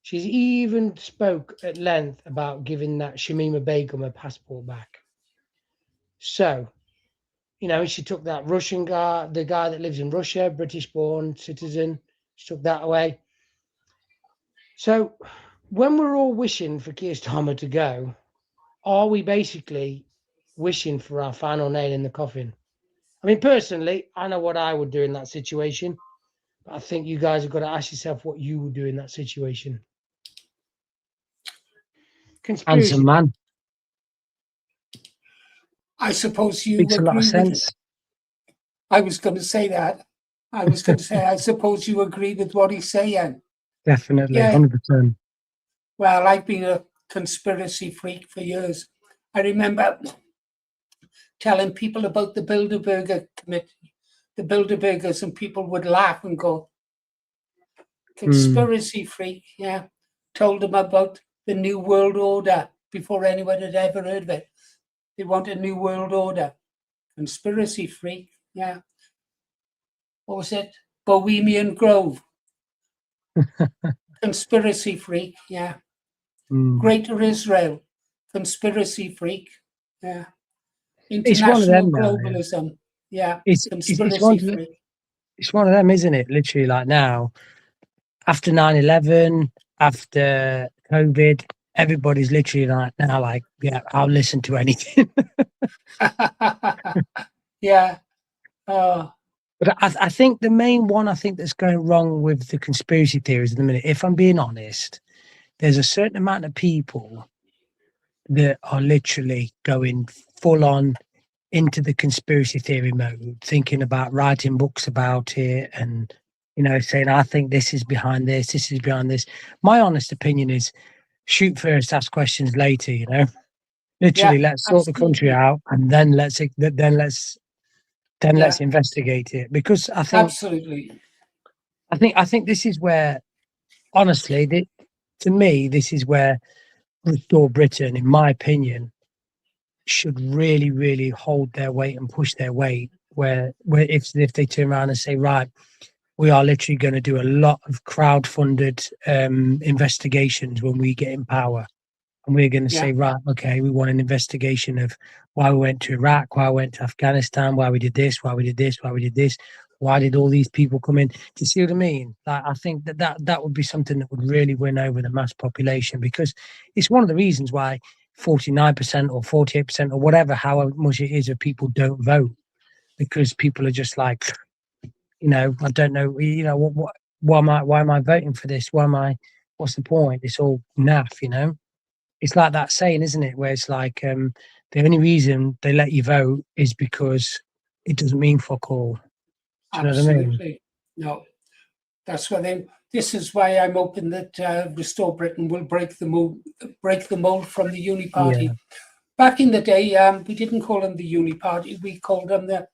She's even spoke at length about giving that Shamima Begum a passport back. So, she took that Russian guy, the guy that lives in Russia, British-born citizen, she took that away. So when we're all wishing for Keir Starmer to go, are we basically wishing for our final nail in the coffin? I mean, personally, I know what I would do in that situation, but I think you guys have got to ask yourself what you would do in that situation. Conspiracy. Handsome man. I suppose you Makes a lot of agree with sense. it. I was going to say that. I was going to say, I suppose you agree with what he's saying. Definitely, Yeah. 100%. Well, I've been a conspiracy freak for years. I remember telling people about the Bilderberger Committee, the Bilderbergers, and people would laugh and go, conspiracy freak, yeah. Told them about the New World Order before anyone had ever heard of it. They want a New World Order. Conspiracy freak, yeah. What was it? Bohemian Grove. Conspiracy freak, yeah. Greater Israel. Conspiracy freak, yeah. International globalism, yeah. Conspiracy freak. It's one of them, isn't it? Literally, like now, after 9/11, after COVID, everybody's literally like, yeah, I'll listen to anything. Yeah. But I think the main one that's going wrong with the conspiracy theories at the minute, if I'm being honest, there's a certain amount of people that are literally going full on into the conspiracy theory mode, thinking about writing books about it and, saying, I think this is behind this, this is behind this. My honest opinion is shoot first, ask questions later, Literally, let's sort the country out and then let's investigate it. Because I think absolutely. I think this is where honestly, to me, this is where Restore Britain, in my opinion, should really, really hold their weight and push their weight. Where if they turn around and say, right, we are literally going to do a lot of crowd-funded investigations when we get in power, and we're going to Yeah. say, right, okay, we want an investigation of why we went to Iraq, why we went to Afghanistan, why we did this, why we did this, why we did this, why did all these people come in? Do you see what I mean? Like, I think that would be something that would really win over the mass population, because it's one of the reasons why 49% or 48% or whatever, however much it is, of people don't vote, because people are just like, I don't know, what why am I voting for this? What's the point? It's all naff. It's like that saying, isn't it? Where it's like, the only reason they let you vote is because it doesn't mean fuck all. Do you know what I mean? Absolutely. No, that's what this is why I'm hoping that Restore Britain will break the mold from the Uni Party. Yeah. Back in the day, we didn't call them the Uni Party. We called them the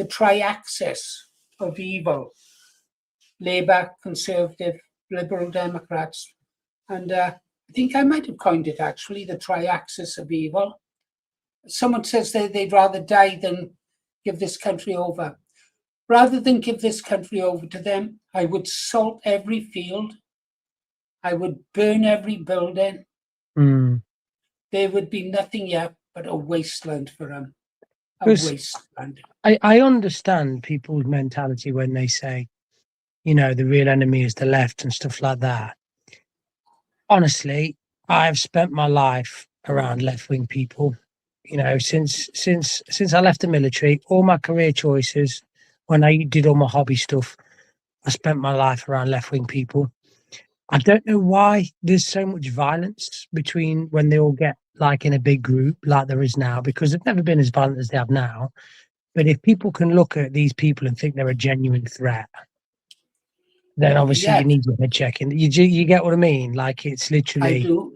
tri-axis of evil: Labour, Conservative, Liberal Democrats. And I think I might have coined it, actually, the tri-axis of evil. Someone says they'd rather die than give this country over. Rather than give this country over to them, I would salt every field. I would burn every building. Mm. There would be nothing yet but a wasteland for them. A 'Cause wasteland. I understand people's mentality when they say, the real enemy is the left and stuff like that. Honestly, I've spent my life around left-wing people. Since I left the military, all my career choices, when I did all my hobby stuff, I spent my life around left-wing people. I don't know why there's so much violence between when they all get like in a big group like there is now, because they've never been as violent as they have now. But if people can look at these people and think they're a genuine threat, then obviously Yeah, you need your head checking. You get what I mean? Like, it's I literally, do.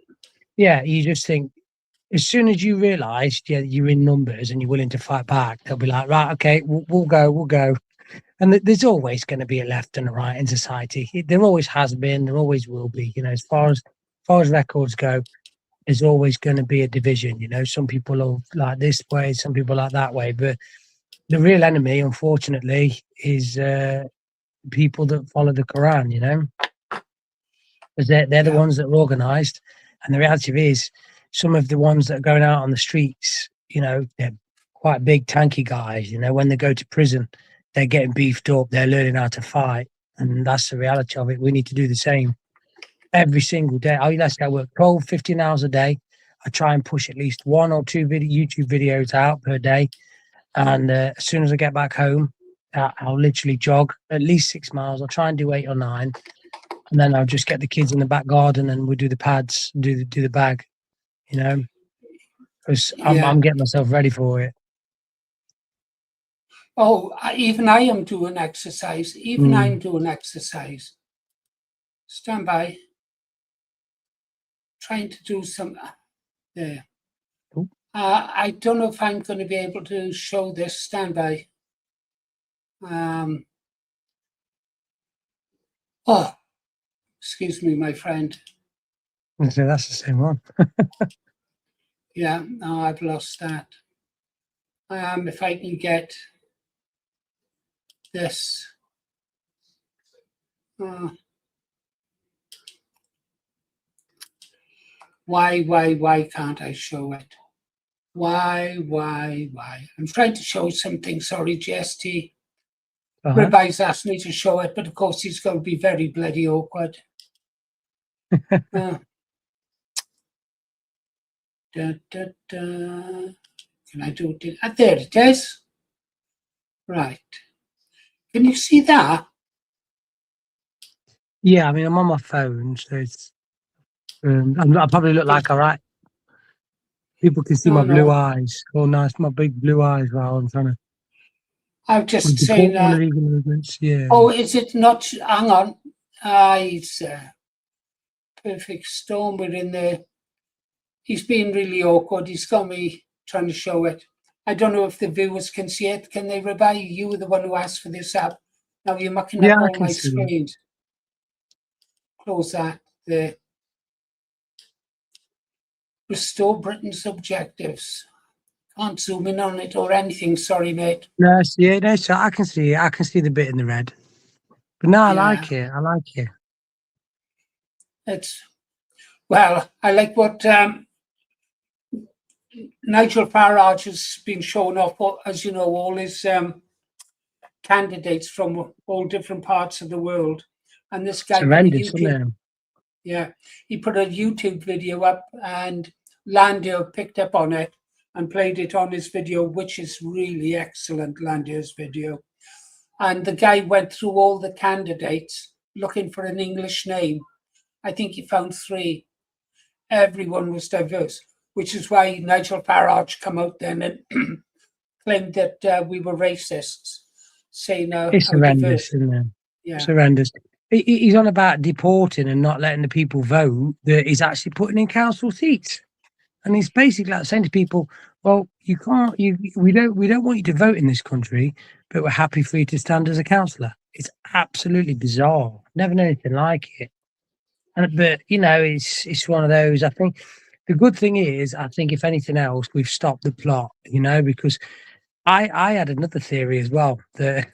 yeah, you just think, as soon as you realise, yeah, you're in numbers and you're willing to fight back, they'll be like, right, okay, we'll go. And there's always going to be a left and a right in society. There always has been, there always will be. As far as records go, there's always going to be a division. Some people are like this way, some people like that way. But the real enemy, unfortunately, is people that follow the Quran. Because they're the ones that are organised. And the reality is, some of the ones that are going out on the streets, they're quite big, tanky guys. When they go to prison, they're getting beefed up, they're learning how to fight. And that's the reality of it. We need to do the same every single day. I work 12, 15 hours a day. I try and push at least one or two YouTube videos out per day. And as soon as I get back home, I'll literally jog at least 6 miles. I'll try and do 8 or 9. And then I'll just get the kids in the back garden and we'll do the pads, do the bag, because I'm getting myself ready for it. Oh, even I am doing exercise. I'm doing exercise. Stand by. Trying to do some there. I don't know if I'm going to be able to show this. Stand by. Oh, excuse me, my friend. So that's the same one. Yeah, no, I've lost that. If I can get this. Why can't I show it? Why? I'm trying to show something. Sorry, GST. Rabbi's asked me to show it, but of course it's going to be very bloody awkward. Can I do it? There it is. Right. Can you see that? Yeah, I mean, I'm on my phone, so it's. I probably look like all right. People can see my blue eyes. Oh, nice, my big blue eyes while I'm trying to. I'm just saying that. Yeah. Oh, is it not? Hang on. It's a perfect storm. We're in there. He's being really awkward. He's got me trying to show it. I don't know if the viewers can see it. Can they, Rabbi? You were the one who asked for this app. Now you're mucking up all my screens. close that there. Restore Britain's objectives. Can't zoom in on it or anything. Sorry, mate. No, yeah, no, so I can see it. I can see the bit in the red. But no, I like it. I like it. It's well, I like what Nigel Farage has been showing off, as you know, all his candidates from all different parts of the world. And this guy put a YouTube, he put a YouTube video up, and Landio picked up on it and played it on his video, which is really excellent, Landio's video. And the guy went through all the candidates looking for an English name. I think he found 3. Everyone was diverse, which is why Nigel Farage come out then and claimed that we were racists, saying it's horrendous, isn't it? Yeah. It's horrendous. He's on about deporting and not letting the people vote that he's actually putting in council seats. And he's basically like saying to people, well, you can't, we don't want you to vote in this country, but we're happy for you to stand as a councillor. It's absolutely bizarre. Never known anything like it. But you know, it's one of those. I think the good thing is, I think if anything else, we've stopped the plot. You know, because I had another theory as well. That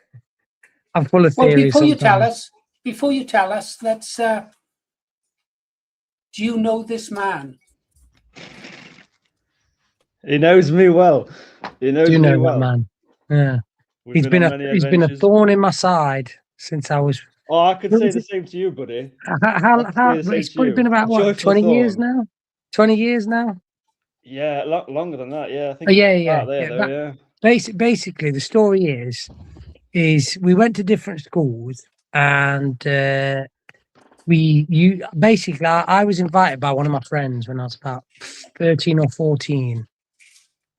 I'm full of theories. Before you tell us, let's. Do you know this man? He knows me well. He knows me well. That man? Yeah, he's been a thorn in my side since I was. Oh, I could say the same to you, buddy. It's probably been about what, 20 years now? 20 years now? Yeah, longer than that. Yeah, I think. Yeah. Basically, the story is we went to different schools, and I was invited by one of my friends when I was about 13 or 14,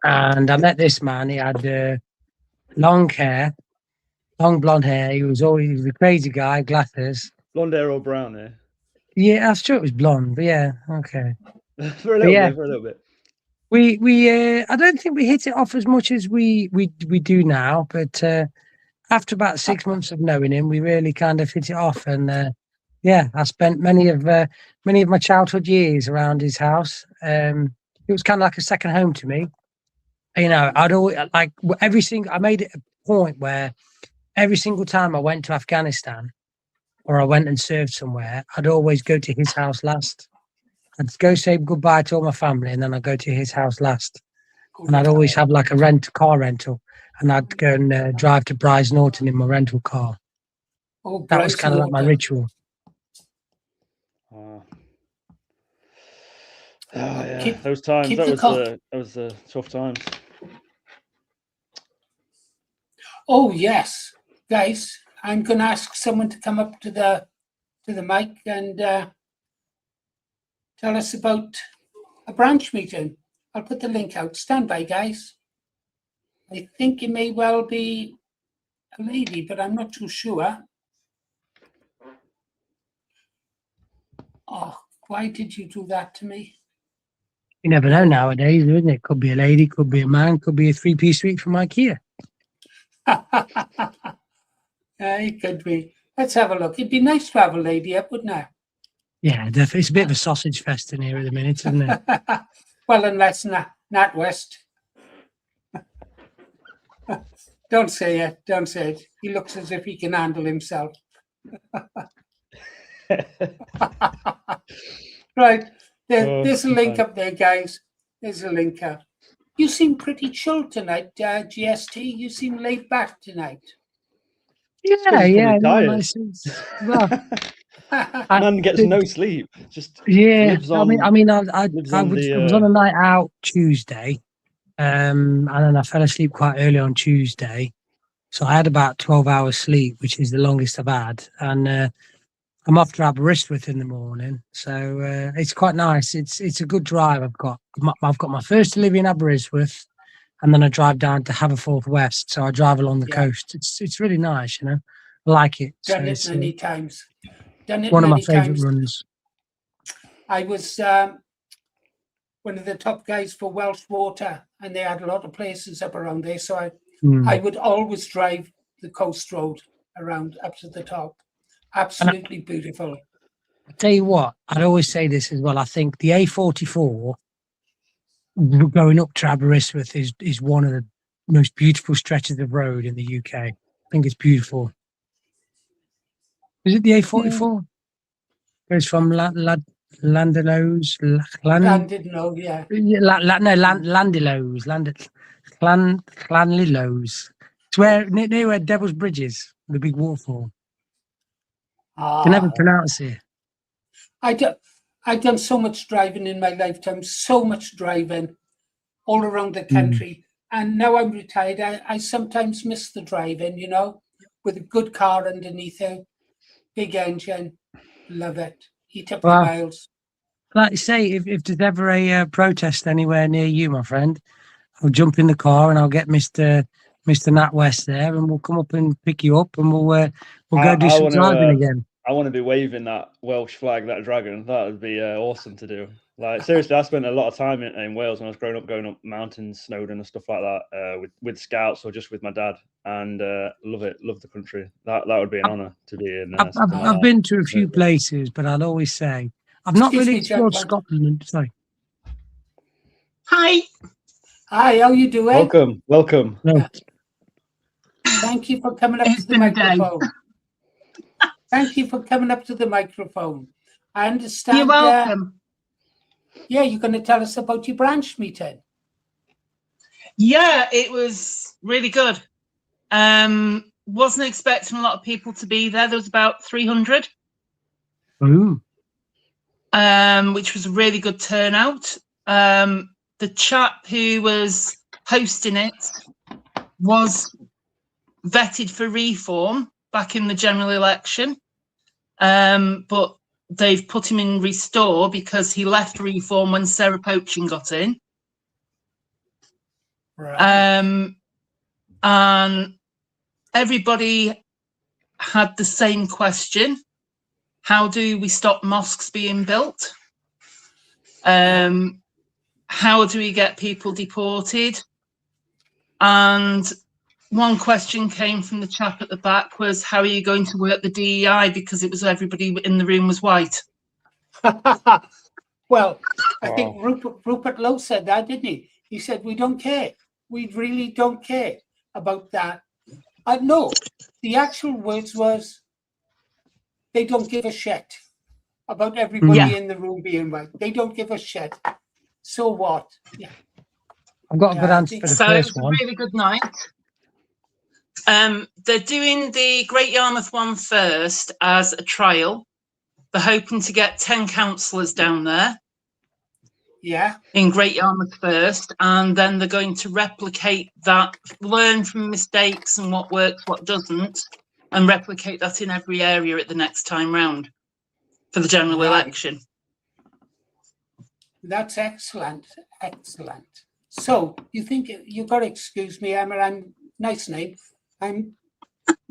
and I met this man. He had long blonde hair. He was a crazy guy, glasses. Blonde hair or brown hair? Yeah, I was sure it was blonde, but yeah, okay. for a little bit. We I don't think we hit it off as much as we do now, but after about 6 months of knowing him, we really kind of hit it off, and I spent many of my childhood years around his house. It was kind of like a second home to me. You know, I'd always I made it a point where every single time I went to Afghanistan or I went and served somewhere, I'd always go to his house last. I'd go say goodbye to all my family, and then I'd go to his house last. And I'd always have like a car rental, and I'd go and drive to Bryce Norton in my rental car. That was kind of like my ritual. Oh yeah, those times. That was tough times. Oh yes, guys, I'm going to ask someone to come up to the mic and tell us about a branch meeting. I'll put the link out. Stand by, guys. I think it may well be a lady, but I'm not too sure. Oh, why did you do that to me? You never know nowadays, isn't it? Could be a lady, could be a man, could be a 3-piece suite from IKEA. It could be. Let's have a look. It'd be nice to have a lady up, wouldn't it? Yeah, definitely. It's a bit of a sausage fest in here at the minute, isn't it? Well, unless Nat West. Don't say it. Don't say it. He looks as if he can handle himself. Right. There's a link up there, guys. There's a link up. You seem pretty chill tonight, GST. You seem laid back tonight. Yeah. Well, man gets no sleep. Just I was on a night out Tuesday, and then I fell asleep quite early on Tuesday, so I had about 12 hours sleep, which is the longest I've had, and I'm off to Aberystwyth in the morning, so it's quite nice. It's a good drive. I've got my first delivery in Aberystwyth, and then I drive down to Haverford West. So I drive along the coast. It's really nice, you know. I like it. Done it many times. One of my favourite runs. I was one of the top guys for Welsh Water, and they had a lot of places up around there. So I would always drive the coast road around up to the top. Absolutely beautiful. I tell you what, I'd always say this as well. I think the A44 going up to Aberystwyth is one of the most beautiful stretches of road in the UK. I think it's beautiful. Is it the A44? Goes from Landilows, Landidlow, yeah. Landilows, Llanlilows. It's where near where Devil's Bridge is, the big waterfall. Can never pronounce it. I've done so much driving in my lifetime, so much driving all around the country. And now I'm retired. I sometimes miss the driving, you know, with a good car underneath it, big engine. Love it. Eat up the miles. Like you say, if there's ever a protest anywhere near you, my friend, I'll jump in the car and I'll get Mr. Nat West there, and we'll come up and pick you up, and we'll go do some driving again. I want to be waving that Welsh flag, that dragon. That would be awesome to do. Like, seriously, I spent a lot of time in Wales when I was growing up, going up mountains, Snowdon and stuff like that, with scouts or just with my dad, and love it, love the country. That would be an honour to be in. I've been to a few places, but I'd always say I've not really explored Scotland. Sorry. Hi, how you doing? Welcome. No. Thank you for coming up to the microphone. Thank you for coming up to the microphone. I understand. You're welcome. Yeah, you're going to tell us about your branch meeting. Yeah, it was really good. Wasn't expecting a lot of people to be there. There was about 300. Ooh. Which was a really good turnout. The chap who was hosting it was vetted for reform back in the general election, but they've put him in restore because he left reform when Sarah Poaching got in. Right. And everybody had the same question: how do we stop mosques being built? How do we get people deported? And one question came from the chap at the back was, how are you going to work the DEI? Because it was everybody in the room was white. Well, I think Rupert Lowe said that, didn't he? He said, we don't care. We really don't care about that. No, the actual words was, they don't give a shit about everybody in the room being white. They don't give a shit. So what? Yeah. I've got a good answer for the first one. So it was a really good night. They're doing the Great Yarmouth one first as a trial. They're hoping to get 10 councillors down there. Yeah. In Great Yarmouth first, and then they're going to replicate that, learn from mistakes and what works, what doesn't, and replicate that in every area at the next time round for the general election. That's excellent. Excellent. So you think you've got to excuse me, Emma, I'm nice name. I'm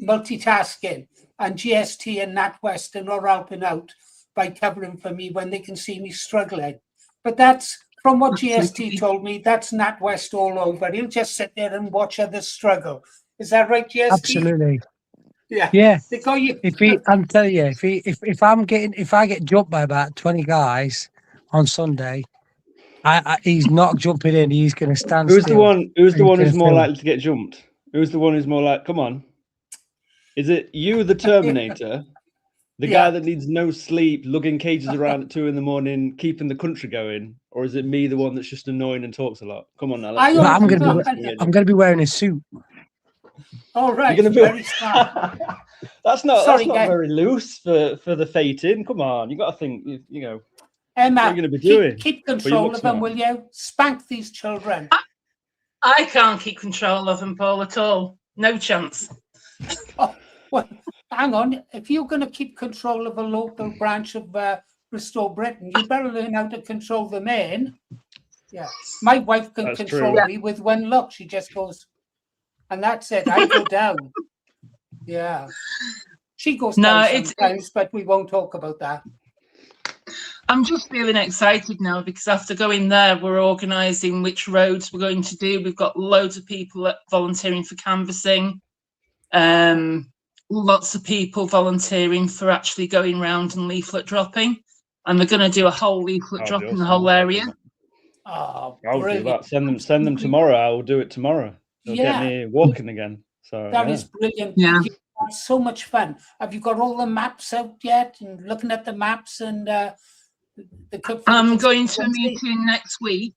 multitasking, and GST and NatWest are not helping out by covering for me when they can see me struggling. But that's, from what GST told me, that's NatWest all over. He'll just sit there and watch others struggle. Is that right, GST? Absolutely. Yeah. Yeah. They call you. I'm telling you, if I get jumped by about 20 guys on Sunday, he's not jumping in. He's going to stand Who's still. Who's the one who's more likely to get jumped? Who's the one who's more like? Come on. Is it you, the Terminator? The guy that needs no sleep, lugging cages around at 2 a.m, keeping the country going, or is it me, the one that's just annoying and talks a lot? Come on now. I'm going to be wearing a suit. All right. You're Very smart. that's not very loose for the fating. Come on, you got to think. You know, Emma, what are you going to be doing? Keep control of them, will you? Spank these children. I can't keep control of them, Paul, at all. No chance. Oh, well, hang on. If you're going to keep control of a local branch of Restore Britain, you better learn how to control the men. Yeah. My wife can control me with one look. She just goes, and that's it. I go down. Yeah. She goes down sometimes, but we won't talk about that. I'm just feeling excited now because after going there, we're organising which roads we're going to do. We've got loads of people volunteering for canvassing, lots of people volunteering for actually going round and leaflet dropping, and they're going to do a whole leaflet drop in the whole area. Oh, I'll do brilliant. that. Send them tomorrow. I will do it tomorrow. It'll get me walking again. So that is brilliant. Yeah. It's so much fun. Have you got all the maps out yet? And looking at the maps and the I'm going to a meeting next week.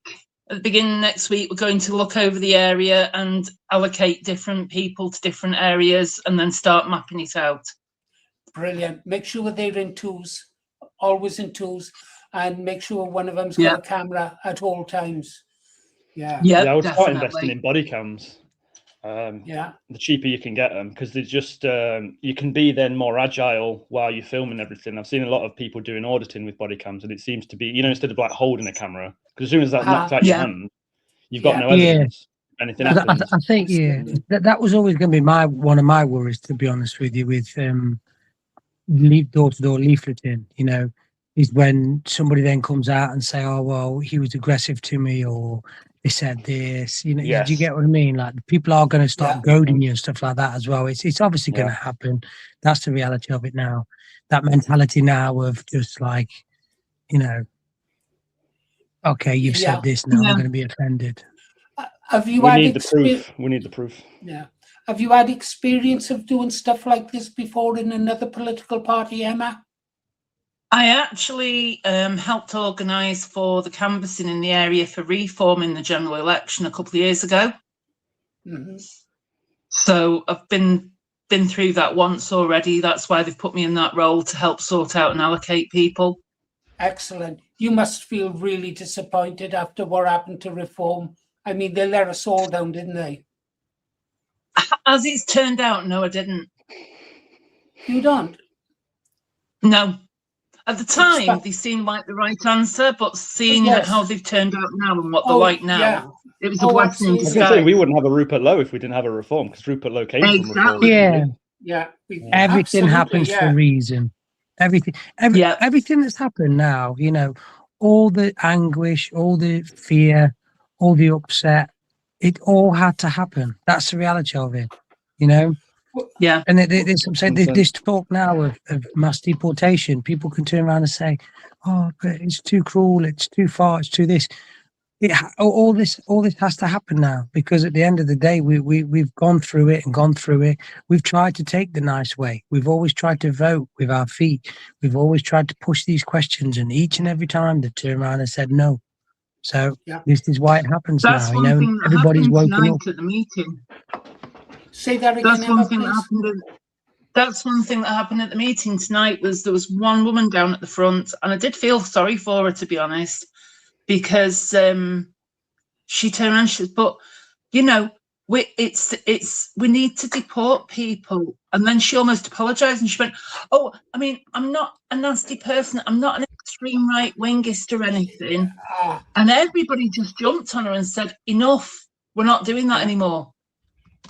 At the beginning of next week, we're going to look over the area and allocate different people to different areas and then start mapping it out. Brilliant. Make sure they're in twos, always in twos, and make sure one of them's got a camera at all times. Yeah. I would start investing in body cams. The cheaper you can get them, because they're just you can be then more agile while you're filming everything. I've seen a lot of people doing auditing with body cams, and it seems to be, instead of like holding a camera, because as soon as that knocks out your hand, you've got no evidence. Anything happens. I think that was always going to be one of my worries, to be honest with you, with door-to-door leafleting. Is when somebody then comes out and say, "Oh well, he was aggressive to me," or they said this. Do you get what I mean? Like, people are going to start goading you and stuff like that as well. It's obviously going to happen. That's the reality of it now. That mentality now of just like, okay, you've said this now, I'm going to be offended. Have you we need the proof. We need the proof. Yeah. Have you had experience of doing stuff like this before in another political party, Emma? I actually helped organise for the canvassing in the area for reform in the general election a couple of years ago. Mm-hmm. So I've been through that once already. That's why they've put me in that role, to help sort out and allocate people. Excellent. You must feel really disappointed after what happened to reform. I mean, they let us all down, didn't they? As it's turned out, no, I didn't. You don't? No. At the time, they seemed like the right answer, but seeing how they've turned out now and what they're like now, it was a blessing in disguise. I was going to say, we wouldn't have a Rupert Lowe if we didn't have a reform, because Rupert Lowe came from reform. Yeah. Everything happens for a reason. Everything that's happened now, all the anguish, all the fear, all the upset, it all had to happen. That's the reality of it, Yeah. And there's this talk now of mass deportation. People can turn around and say, "Oh, but it's too cruel. It's too far. It's too this." All this has to happen now, because at the end of the day, we've gone through it and gone through it. We've tried to take the nice way. We've always tried to vote with our feet. We've always tried to push these questions, and each and every time they turn around and said no. So this is why it happens now. Everybody's woken up at the meeting. Say that again. That's one thing that happened. That's one thing that happened at the meeting tonight. There was one woman down at the front, and I did feel sorry for her, to be honest, because she turned around and she said, "But we need to deport people." And then she almost apologized, and she went, "Oh, I mean, I'm not a nasty person. I'm not an extreme right wingist or anything." And everybody just jumped on her and said, "Enough. We're not doing that anymore.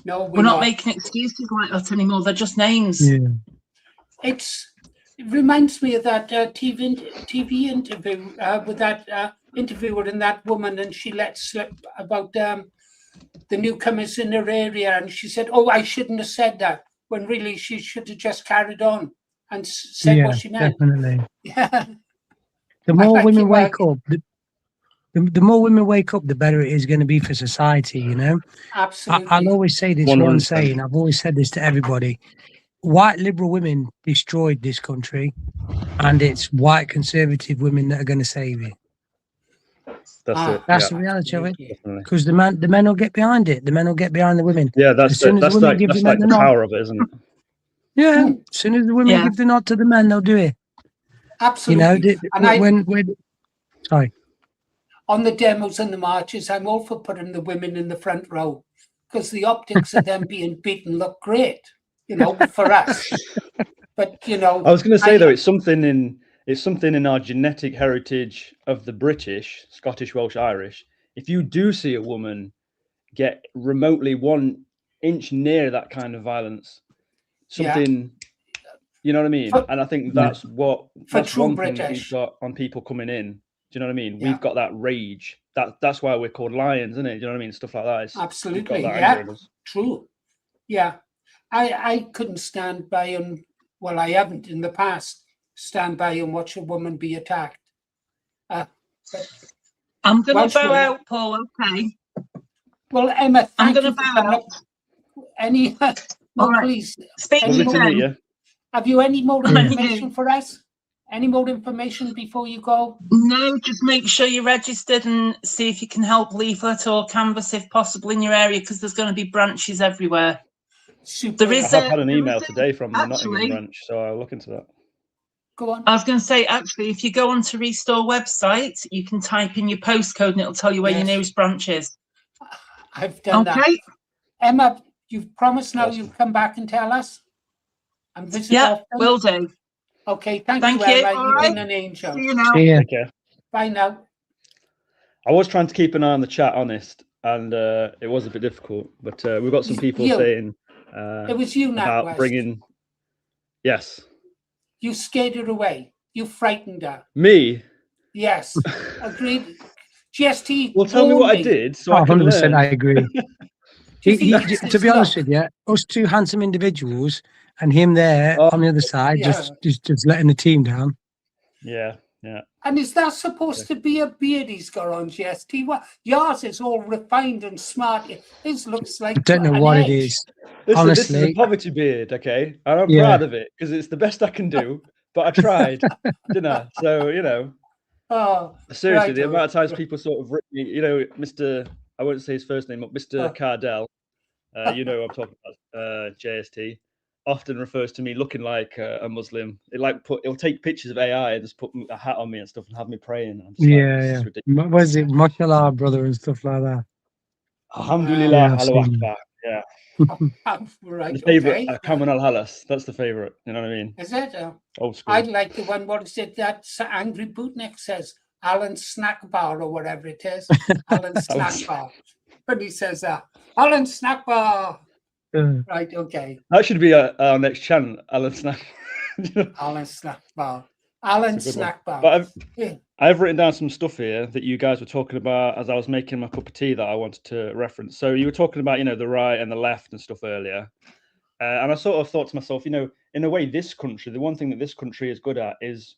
No, we're not making excuses like that anymore. They're just names." Yeah. It reminds me of that TV interview with that interviewer and that woman, and she let slip about the newcomers in her area, and she said, "Oh, I shouldn't have said that," when really she should have just carried on and said what she meant. Definitely. Yeah. The more women wake up, the more women wake up, the better it is going to be for society, Absolutely. I'll always say this 100%. One saying, I've always said this to everybody: white liberal women destroyed this country, and it's white conservative women that are going to save it. That's the reality of it. Because the men will get behind it. The men will get behind the women. Yeah, that's the power of it, isn't it? Yeah. As soon as the women give the nod to the men, they'll do it. Absolutely. Sorry. On the demos and the marches, I'm all for putting the women in the front row, because the optics of them being beaten look great, for us. But I was going to say though, it's something in our genetic heritage of the British, Scottish, Welsh, Irish. If you do see a woman get remotely 1 inch near that kind of violence, something, you know what I mean? And I think that's one thing that we've got on people coming in. Do you know what I mean? We've got that rage. That's why we're called lions, isn't it? Do you know what I mean? Stuff like that. Absolutely. Yeah. True. Yeah. I couldn't stand by and, well, I haven't in the past, stand by and watch a woman be attacked. But I'm going Welsh to bow women- out, Paul. Okay. well, Emma, I'm thank going you to for bow coming out. up. Any, no, All right. please. Speak Any to Lovely you to meet then. you. Have you any more Yeah. information for us? Any more information before you go? No, just make sure you're registered and see if you can help leaflet or canvas if possible in your area, because there's going to be branches everywhere. Super. There is I have had an there email is today from the Nottingham actually, branch, so I'll look into that. Go on. I was going to say, actually, if you go onto Restore website, you can type in your postcode and it'll tell you where your Yes. nearest branch is. I've done that. Okay. Emma, you've promised now Awesome. you'll come back and tell us and visit Yeah, often. will do. Okay, thank Thank you, you. Emma. All You've right. been an angel. See you now. See ya. Take care. Bye now. I was trying to keep an eye on the chat, honest, and it was a bit difficult. But we've got some people You. saying It was you, Nat about West. bringing. Yes, You scared her away. You frightened her. me. Yes, agreed. GST. Well, tell me warned what I did so Oh, I can 100%, learn. I agree. Do you think it's To his be honest look? with you, us two handsome individuals and him there Oh, on the other side, yeah. just letting the team down. Yeah, yeah. And is that supposed to be a beard he's got on, GST? What? Yours is all refined and smart. His looks like I don't know an what it edge. is. Listen, this is a Honestly. poverty beard, okay? And I'm Yeah. proud of it because it's the best I can do. But I tried, didn't I? So, you know, Oh, seriously, the righto. amount of times people sort of, you know, Mr. I won't say his first name, but Mr. Cardell, you know who I'm talking about, JST, often refers to me looking like a Muslim. It'll take pictures of AI and just put a hat on me and stuff and have me praying. I'm just like, Yeah, this yeah. is ridiculous. Was it Mashallah, brother, and stuff like that? Alhamdulillah, Yeah, I've Allahu seen Akbar. Yeah. Right, The favorite, okay. Kaman al Halas. That's the favorite. You know what I mean? Is it? Old school. I'd like the one, what is it, that Angry Bootneck says, Alan Snack Bar or whatever it is. Alan Snack Bar. But he says, Alan Snack Bar. Right, okay. That should be our next channel, Alan Snack. Alan Snack Bar. Alan It's a good Snack Bar. But Yeah. I've written down some stuff here that you guys were talking about as I was making my cup of tea that I wanted to reference. So you were talking about, you know, the right and the left and stuff earlier. And I sort of thought to myself, you know, in a way, this country, the one thing that this country is good at is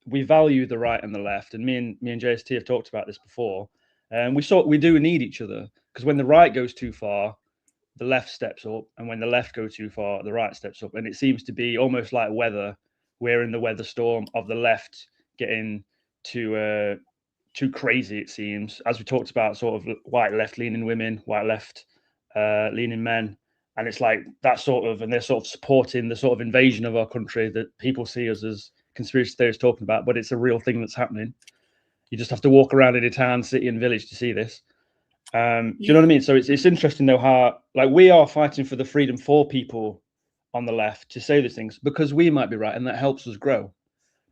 we value the right and the left. And me and JST have talked about this before. And we do need each other, because when the right goes too far, the left steps up, and when the left goes too far, the right steps up. And it seems to be almost like weather. We're in the weather storm of the left getting too crazy, it seems, as we talked about, sort of white left leaning women, white left leaning men. And it's like that sort of, and they're sort of supporting the sort of invasion of our country that people see us as conspiracy theorists talking about, but it's a real thing that's happening. You just have to walk around in a town, city, and village to see this. Do you know what I mean? So it's interesting though how, like, we are fighting for the freedom for people on the left to say these things because we might be right, and that helps us grow.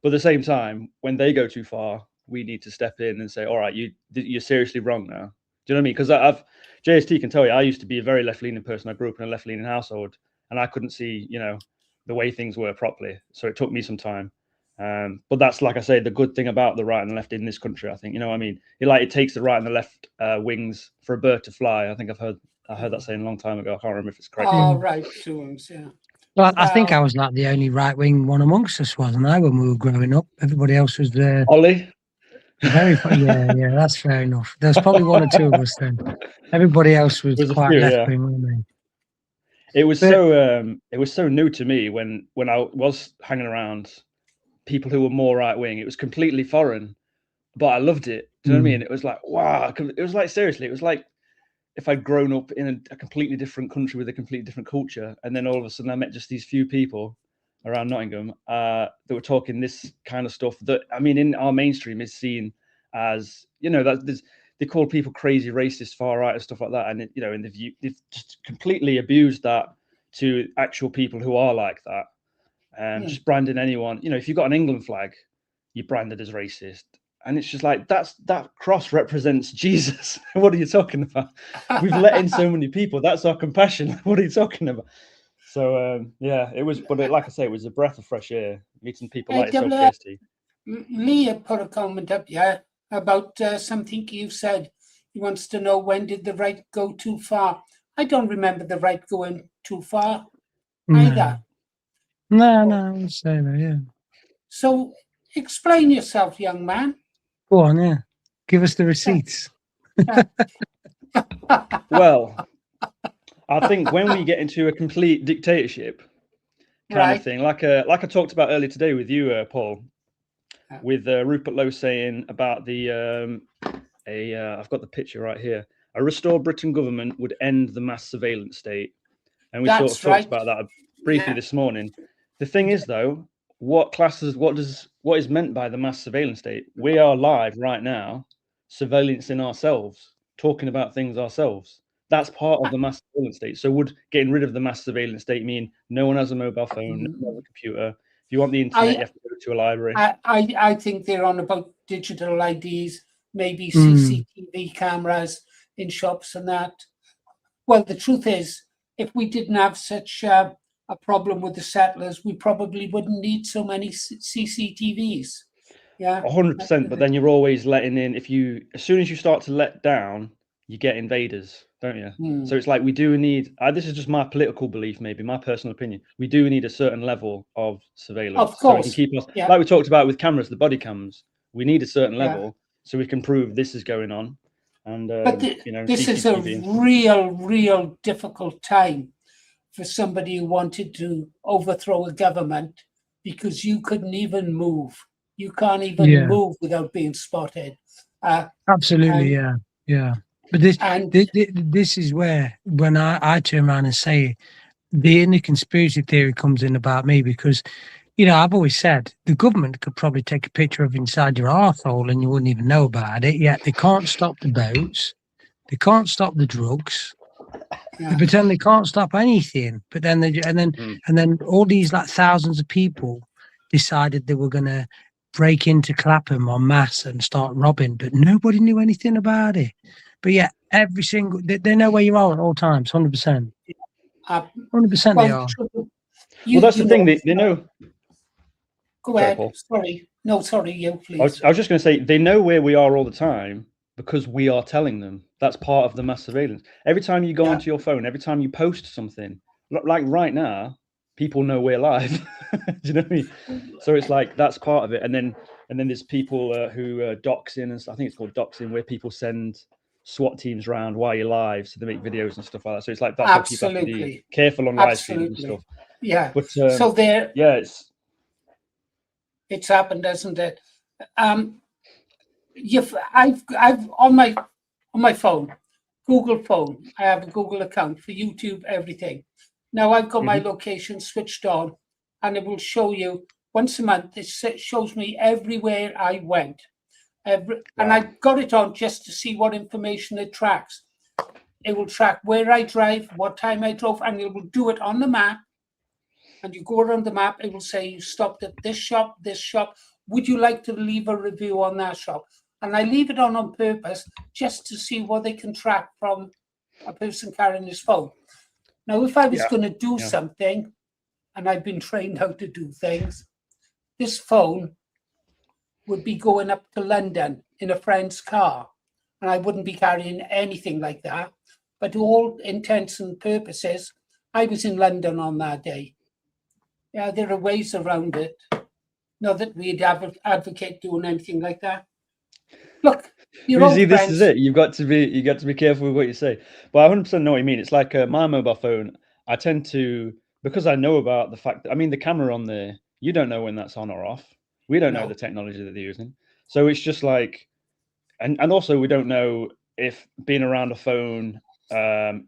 But at the same time, when they go too far, we need to step in and say, all right, you're seriously wrong now. Do you know what I mean? Because JST can tell you, I used to be a very left-leaning person. I grew up in a left-leaning household, and I couldn't see, you know, the way things were properly. So it took me some time. But that's, like I say, the good thing about the right and the left in this country, I think. You know what I mean? It takes the right and the left wings for a bird to fly. I think I heard that saying a long time ago. I can't remember if it's correct. Oh, right, Sewings, yeah. Well, I think I was like the only right-wing one amongst us, wasn't I, when we were growing up? Everybody else was there. Ollie? Yeah, that's fair enough. There's probably one or two of us then. Everybody else was quite left-wing, weren't they? It was so new to me when I was hanging around people who were more right-wing. It was completely foreign, but I loved it. Do you know what I mean? It was like, wow. It was like, seriously, it was like if I'd grown up in a completely different country with a completely different culture, and then all of a sudden I met just these few people around Nottingham that were talking this kind of stuff that, I mean, in our mainstream is seen as, you know, that they call people crazy, racist, far right and stuff like that. And, you know, in the view, they've just completely abused that to actual people who are like that. Just branding anyone, you know, if you've got an England flag, you're branded as racist. And it's just like, that cross represents Jesus. What are you talking about? We've let in so many people. That's our compassion. What are you talking about? So, yeah, it was, but like I say, it was a breath of fresh air, meeting people like yourself, JST. Leah put a comment up, about something you've said. He wants to know, when did the right go too far? I don't remember the right going too far No, either. no, I would say that, yeah. So explain yourself, young man. Go on, yeah. Give us the receipts. Well, I think when we get into a complete dictatorship kind of thing, like I talked about earlier today with you, Paul, with Rupert Lowe saying about the I've got the picture right here. A restored Britain government would end the mass surveillance state, and we sort of talked about that briefly this morning. The thing is, though, what is meant by the mass surveillance state? We are live right now, surveillancing ourselves, talking about things ourselves. That's part of the mass surveillance state. So would getting rid of the mass surveillance state mean no one has a mobile phone, no one has a computer? If you want the internet, you have to go to a library. I think they're on about digital IDs, maybe CCTV cameras in shops and that. Well, the truth is, if we didn't have such a problem with the settlers, we probably wouldn't need so many CCTVs. Yeah, 100%. But then you're always letting in. As soon as you start to let down, you get invaders, don't you? So it's like we do need. This is just my political belief, maybe my personal opinion. We do need a certain level of surveillance, of course, so we can keep us like we talked about with cameras, the body cams. We need a certain level so we can prove this is going on. And but this CCTV. is a real difficult time for somebody who wanted to overthrow a government, because you couldn't even move. You can't even move without being spotted. Absolutely, yeah. But this is where, when I turn around and say the inner conspiracy theory comes in about me, because, I've always said the government could probably take a picture of inside your arsehole and you wouldn't even know about it. Yet they can't stop the boats, they can't stop the drugs. They pretend they can't stop anything, but then and then all these like thousands of people decided they were going to break into Clapham en masse and start robbing, but nobody knew anything about it. But yeah, every single they know where you are at all times, 100%. 100% they are. Well, that's the thing. They know. Go ahead. Sorry. No, sorry, you please. I was just going to say they know where we are all the time because we are telling them. That's part of the mass surveillance. Every time you go onto your phone, every time you post something, like right now, people know we're live. Do you know what I mean? So it's like that's part of it. And then there's people who doxing, and I think it's called doxing, where people send SWAT teams around while you're live, so they make videos and stuff like that. So it's like that's why people have to be careful on live streams and stuff. Yeah. But so there. Yeah, it's happened, hasn't it? I've on my phone, Google phone. I have a Google account for YouTube, everything. Now I've got my location switched on, and it will show you once a month. It shows me everywhere I went, and I got it on just to see what information it tracks. It will track where I drive, what time I drove, and it will do it on the map. And you go around the map, it will say you stopped at this shop, this shop. Would you like to leave a review on that shop? And I leave it on purpose just to see what they can track from a person carrying his phone. Now, if I was going to do something, and I've been trained how to do things, this phone would be going up to London in a friend's car, and I wouldn't be carrying anything like that. But to all intents and purposes, I was in London on that day. Yeah, there are ways around it. Not that we'd advocate doing anything like that. Look, you see, this is it. You got to be careful with what you say. But I 100% know what you mean. It's like my mobile phone. I tend to, because I know about the fact that, the camera on there, you don't know when that's on or off. We don't know the technology that they're using. So it's just like, and also we don't know if being around a phone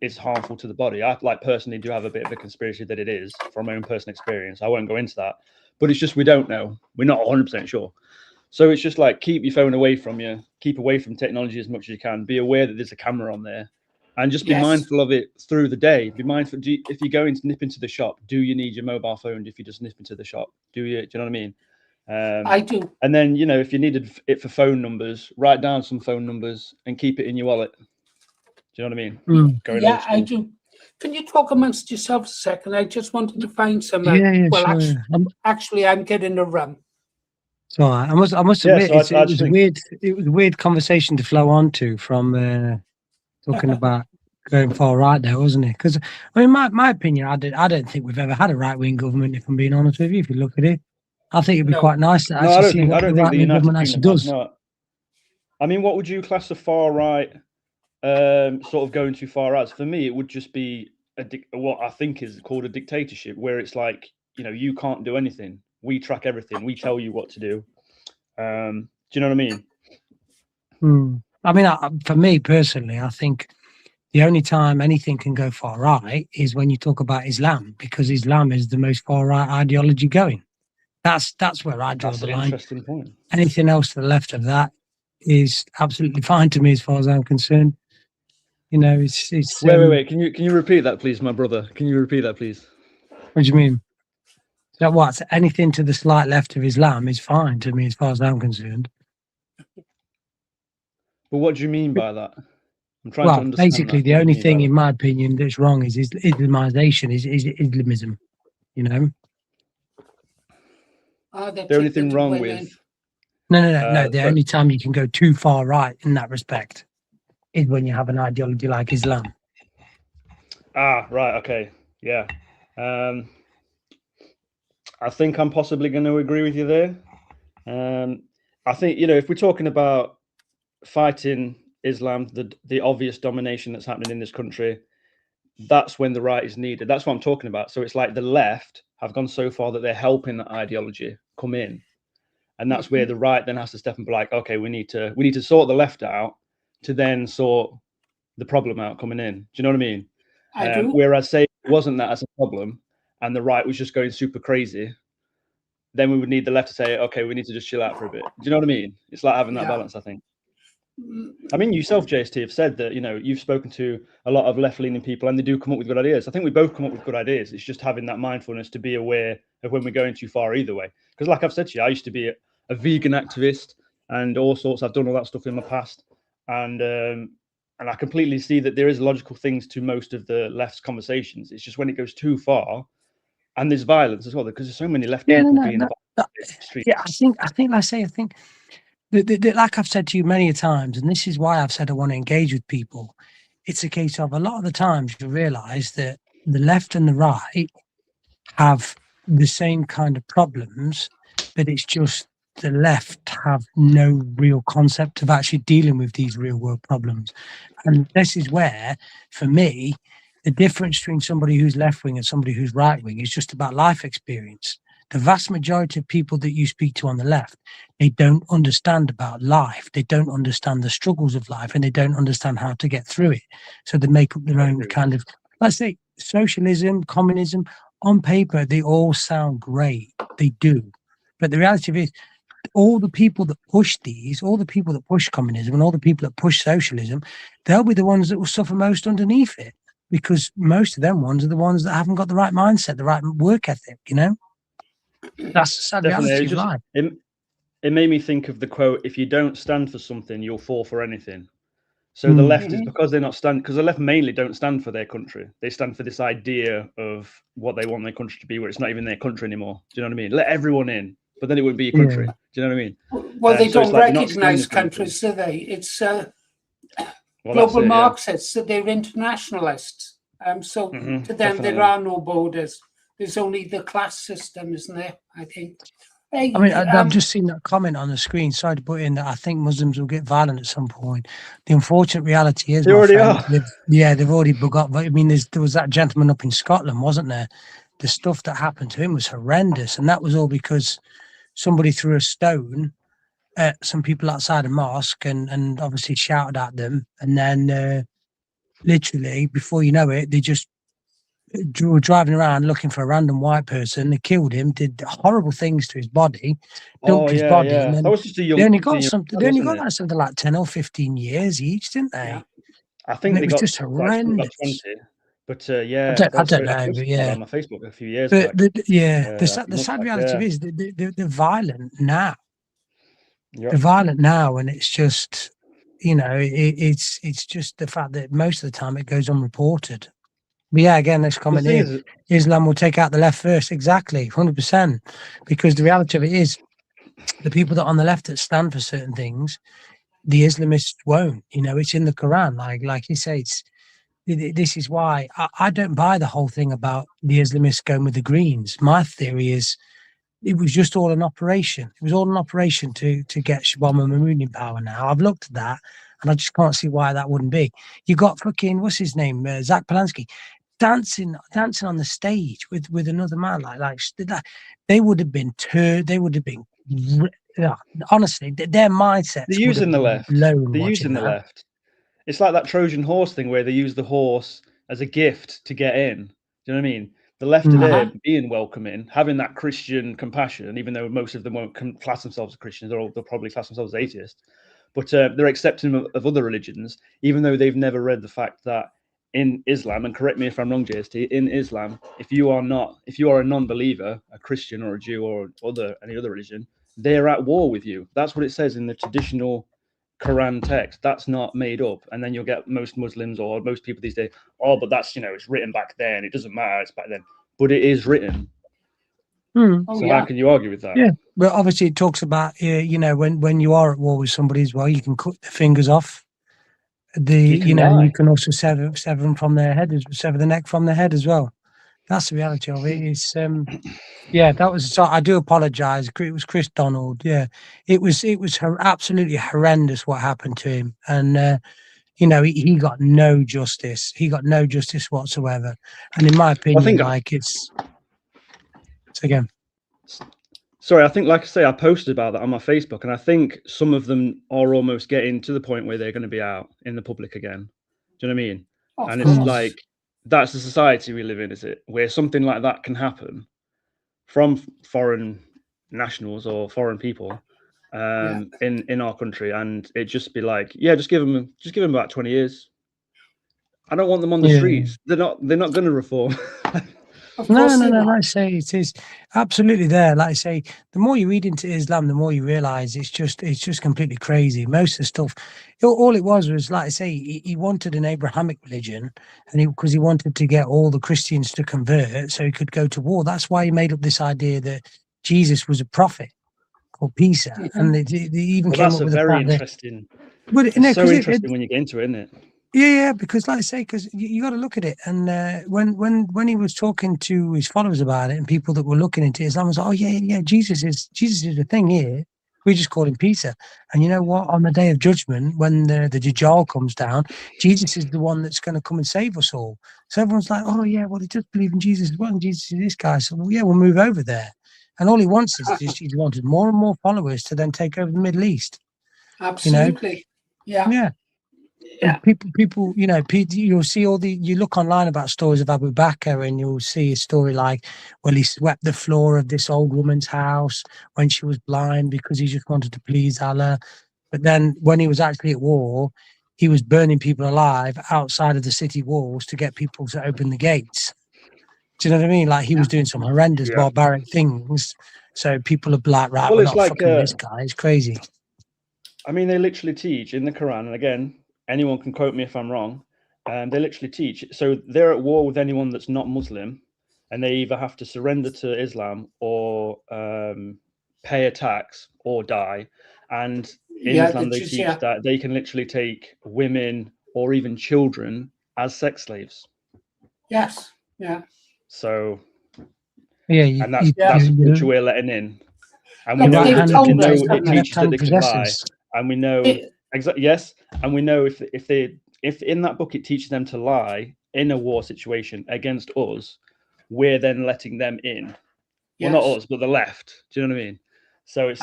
is harmful to the body. I personally do have a bit of a conspiracy that it is, from my own personal experience. I won't go into that, but it's just we don't know. We're not 100% sure. So it's just like keep your phone away from you, keep away from technology as much as you can. Be aware that there's a camera on there, and just be mindful of it through the day. Be mindful. If you're going to nip into the shop, do you need your mobile phone? If you just nip into the shop, do you know what I mean? I do. And then if you needed it for phone numbers, write down some phone numbers and keep it in your wallet. Do you know what I mean? Yeah, I do. Can you talk amongst yourselves a second? I just wanted to find some. Actually, I'm getting a rum. So I must admit, it was a weird conversation to flow onto from talking about going far right there, wasn't it? Because I mean, my opinion, I don't think we've ever had a right wing government. If I'm being honest with you, if you look at it, I think it'd be No. quite nice to No, actually see what I the don't think right the wing United government actually Kingdom has. does. No. I mean, what would you class a far right? Sort of going too far out. So for me, it would just be what I think is called a dictatorship, where it's like, you know, you can't do anything. We track everything. We tell you what to do. Do you know what I mean? I mean, for me personally, I think the only time anything can go far right is when you talk about Islam, because Islam is the most far right ideology going. That's where I draw That's the an line. interesting point. Anything else to the left of that is absolutely fine to me, as far as I'm concerned. You know, it's wait. Can you repeat that, please, my brother? Can you repeat that, please? What do you mean? So what? Anything to the slight left of Islam is fine to me, as far as I'm concerned. But what do you mean by that? I'm trying to understand. Basically, the only thing, in my opinion, that's wrong is Islamization, is Islamism. You know. The only thing wrong with No. The only time you can go too far right in that respect is when you have an ideology like Islam. Ah, right. Okay. Yeah. I think I'm possibly going to agree with you there. I think, you know, if we're talking about fighting Islam, the obvious domination that's happening in this country, that's when the right is needed. That's what I'm talking about. So it's like the left have gone so far that they're helping that ideology come in. And that's where the right then has to step and be like, okay, we need to sort the left out to then sort the problem out coming in. Do you know what I mean? I do. Whereas say it wasn't that as a problem and the right was just going super crazy, then we would need the left to say, okay, we need to just chill out for a bit. Do you know what I mean? It's like having that balance, I think. I mean, yourself, JST, have said that, you know, you've spoken to a lot of left-leaning people and they do come up with good ideas. I think we both come up with good ideas. It's just having that mindfulness to be aware of when we're going too far either way. Because like I've said to you, I used to be a vegan activist and all sorts. I've done all that stuff in my past. And I completely see that there is logical things to most of the left's conversations. It's just when it goes too far, and there's violence as well, because there's so many left people being street. Yeah, I think like I've said to you many times, and this is why I've said I want to engage with people. It's a case of a lot of the times you realise that the left and the right have the same kind of problems, but it's just the left have no real concept of actually dealing with these real world problems. And this is where, for me, the difference between somebody who's left wing and somebody who's right wing is just about life experience. The vast majority of people that you speak to on the left, they don't understand about life. They don't understand the struggles of life, and they don't understand how to get through it. So they make up their own kind of, let's say, socialism, communism. On paper, they all sound great. They do. But the reality of it is, all the people that push these, all the people that push communism and all the people that push socialism, they'll be the ones that will suffer most underneath it, because most of them ones are the ones that haven't got the right mindset, the right work ethic, you know? That's the sad reality of life. It made me think of the quote, if you don't stand for something, you'll fall for anything. So the left is because they're not because the left mainly don't stand for their country. They stand for this idea of what they want their country to be, where it's not even their country anymore. Do you know what I mean? Let everyone in, but then it wouldn't be a country. Do you know what I mean? Well, they don't recognize countries, do they? It's global Marxists, so they're internationalists. So to them, there are no borders. There's only the class system, isn't there? I think. I mean, I've just seen that comment on the screen. Sorry to put in that I think Muslims will get violent at some point. The unfortunate reality is, they already are. They've already got. I mean, there was that gentleman up in Scotland, wasn't there? The stuff that happened to him was horrendous, and that was all because somebody threw a stone at some people outside a mosque, and obviously shouted at them, and then literally before you know it, they just were driving around looking for a random white person. They killed him, did horrible things to his body, dumped his body, and then that was just a young. They only got something like 10 or 15 years each, didn't they? Yeah. I think it was just horrendous. 20, but I don't know, but yeah, on my Facebook a few years back. The sad reality is they're violent now. Yep. They're violent now, and it's just, you know, it's just the fact that most of the time it goes unreported. But yeah, again, this comment here, Islam will take out the left first. Exactly, 100%. Because the reality of it is, the people that are on the left that stand for certain things, the Islamists won't. You know, it's in the Quran. Like you say, this is why I don't buy the whole thing about the Islamists going with the Greens. My theory is it was just all an operation. It was all an operation to get Shabama Mahmood in power now. I've looked at that and I just can't see why that wouldn't be. You got fucking, what's his name? Zach Polanski dancing on the stage with another man. They would have been honestly, their mindsets. They're using the left. They're using the that. left. It's like that Trojan horse thing where they use the horse as a gift to get in. Do you know what I mean? The left are there being welcoming, having that Christian compassion, even though most of them won't class themselves as Christians, they'll probably class themselves as atheists. But they're accepting of other religions, even though they've never read the fact that in Islam, and correct me if I'm wrong, JST, in Islam, if you are a non-believer, a Christian or a Jew or any other religion, they're at war with you. That's what it says in the traditional Quran text. That's not made up. And then you'll get most Muslims or most people these days, but that's, it's written back then. It doesn't matter. It's back then. But it is written. So how can you argue with that? Yeah, but obviously it talks about, when you are at war with somebody as well, you can cut the fingers off. You can also sever them from their head, sever the neck from their head as well. That's the reality of it. It's that was. So I do apologize. It was Chris Donald. Yeah, it was absolutely horrendous what happened to him, and he got no justice. He got no justice whatsoever. And in my opinion, again. Sorry, I think, like I say, I posted about that on my Facebook, and I think some of them are almost getting to the point where they're going to be out in the public again. Do you know what I mean? And it's like, that's the society we live in, is it? Where something like that can happen from foreign nationals or foreign people in our country, and it just be like, just give them about 20 years. I don't want them on the streets. They're not going to reform. No. Like I say, it is absolutely there. Like I say, the more you read into Islam, the more you realize it's just completely crazy. Most of the stuff, all it was, like I say, he wanted an Abrahamic religion, and because he wanted to get all the Christians to convert, so he could go to war. That's why he made up this idea that Jesus was a prophet called Pisa, and they even came up with a very interesting. It's so interesting when you get into it, isn't it? Yeah, because like I say, because you got to look at it, and when he was talking to his followers about it, and people that were looking into Islam was like, oh yeah, Jesus is the thing here. We just call him Peter, and you know what? On the day of judgment, when the Dajjal comes down, Jesus is the one that's going to come and save us all. So everyone's like, oh yeah, well he does believe in Jesus as well, and Jesus is this guy. So we'll move over there. And all he wants is he wanted more and more followers to then take over the Middle East. Absolutely, yeah. People, you'll see you look online about stories of Abu Bakr, and you'll see a story like, well, he swept the floor of this old woman's house when she was blind because he just wanted to please Allah. But then when he was actually at war, he was burning people alive outside of the city walls to get people to open the gates. Do you know what I mean? Like he was doing some horrendous barbaric things. So people are like, right, we're not fucking this guy. It's crazy. I mean, they literally teach in the Quran, and again, anyone can quote me if I'm wrong. They literally teach. So they're at war with anyone that's not Muslim, and they either have to surrender to Islam or pay a tax or die. And in Islam, they teach that they can literally take women or even children as sex slaves. Yes. Yeah. So and that's the culture we're letting in. And we know it teaches that they can lie. And we know and we know if in that book it teaches them to lie in a war situation against us, we're then letting them in. Well, not us, but the left. Do you know what I mean? So it's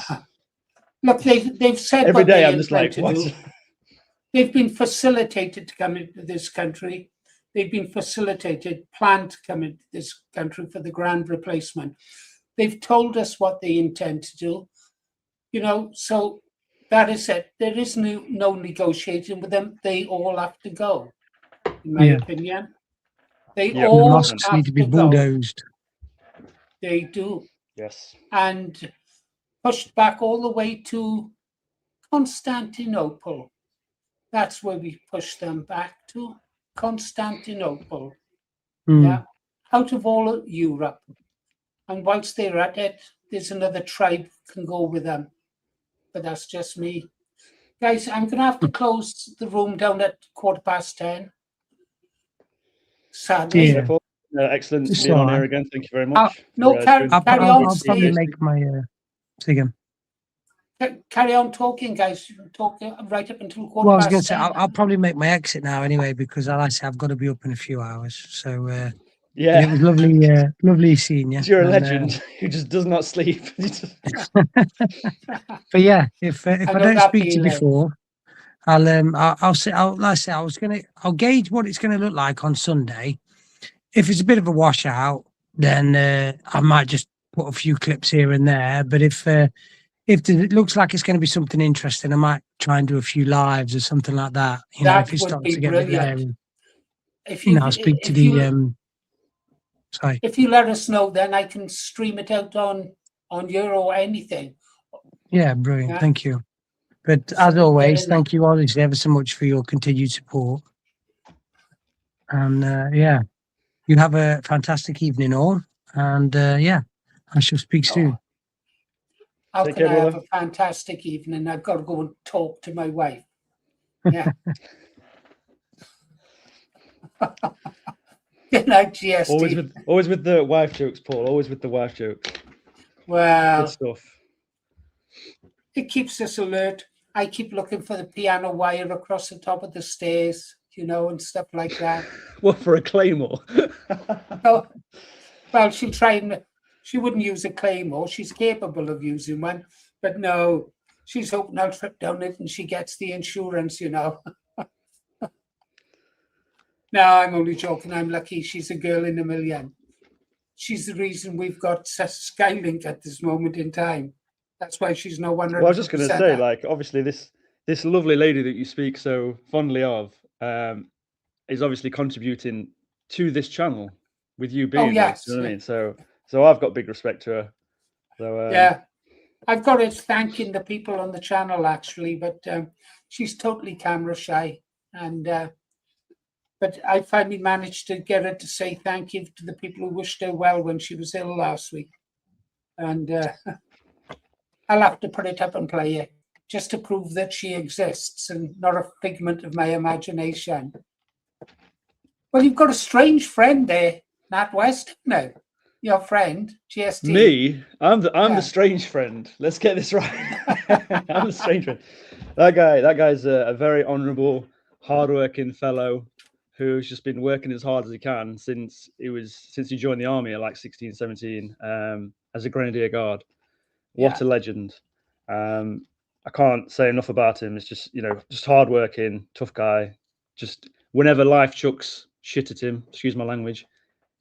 look, they've said every day I'm just like, what? They've been facilitated to come into this country. They've been planned to come into this country for the grand replacement. They've told us what they intend to do. So that is it. There is no negotiating with them. They all have to go, in my opinion. They all have to be bulldozed. They do. Yes. And pushed back all the way to Constantinople. That's where we push them back to. Constantinople. Yeah. Out of all of Europe. And once they're at it, there's another tribe can go with them. But that's just me. Guys, I'm going to have to close the room down at 10:15. sadly. Yeah. Paul, excellent It's being on all here right. again. Thank you very much. No, for, carry doing- on. I'll probably make my say again. Carry on talking, guys. Talk right up until quarter Well, I was past going to say 10. I'll probably make my exit now anyway because, like I say, I've got to be up in a few hours. So but Yeah, it was lovely, lovely seeing you. 'cause you're a And, legend who just does not sleep. but yeah, if I know don't that speak to you feeling. before, I'll say like I say I'll gauge what it's gonna look like on Sunday. If it's a bit of a washout, then I might just put a few clips here and there. But if it looks like it's going to be something interesting, I might try and do a few lives or something like that. You know, if That it would starts be to get a bit brilliant. hairy. If You you know, I'll speak to if the you sorry. if you let us know, then I can stream it out on your or anything. Yeah, brilliant. Yeah. Thank you. But So as get always, in thank you obviously ever so much for your continued support. And yeah, you have a fantastic evening all. And yeah, I shall speak soon. How Take can care, I have brother. a fantastic evening? I've got to go and talk to my wife. Yeah. Good night, GST. Always with the wife jokes, Paul. Always with the wife jokes. Good Well, stuff. it keeps us alert. I keep looking for the piano wire across the top of the stairs, and stuff like that. What, for a claymore? Oh, well, she wouldn't use a claymore. She's capable of using one, but no, she's hoping I'll trip down it and she gets the insurance, No, I'm only joking. I'm lucky. She's a girl in a million. She's the reason we've got Skylink at this moment in time. That's why she's no 100%. Well, I was just going to say, like, obviously this lovely lady that you speak so fondly of is obviously contributing to this channel with you being there. yes. You know what I mean? So I've got big respect to her. So yeah, I've got it thanking the people on the channel actually, but she's totally camera shy, and but I finally managed to get her to say thank you to the people who wished her well when she was ill last week, and I'll have to put it up and play it just to prove that she exists and not a figment of my imagination. Well, you've got a strange friend there, Nat West, no? Your friend, GST. Me, I'm the strange friend. Let's get this right. I'm the strange friend. That guy's a very honourable, hardworking fellow who's just been working as hard as he can since he joined the army at like 16, 17 as a grenadier guard. What a legend. I can't say enough about him. It's just, just hardworking, tough guy. Just whenever life chucks shit at him, excuse my language,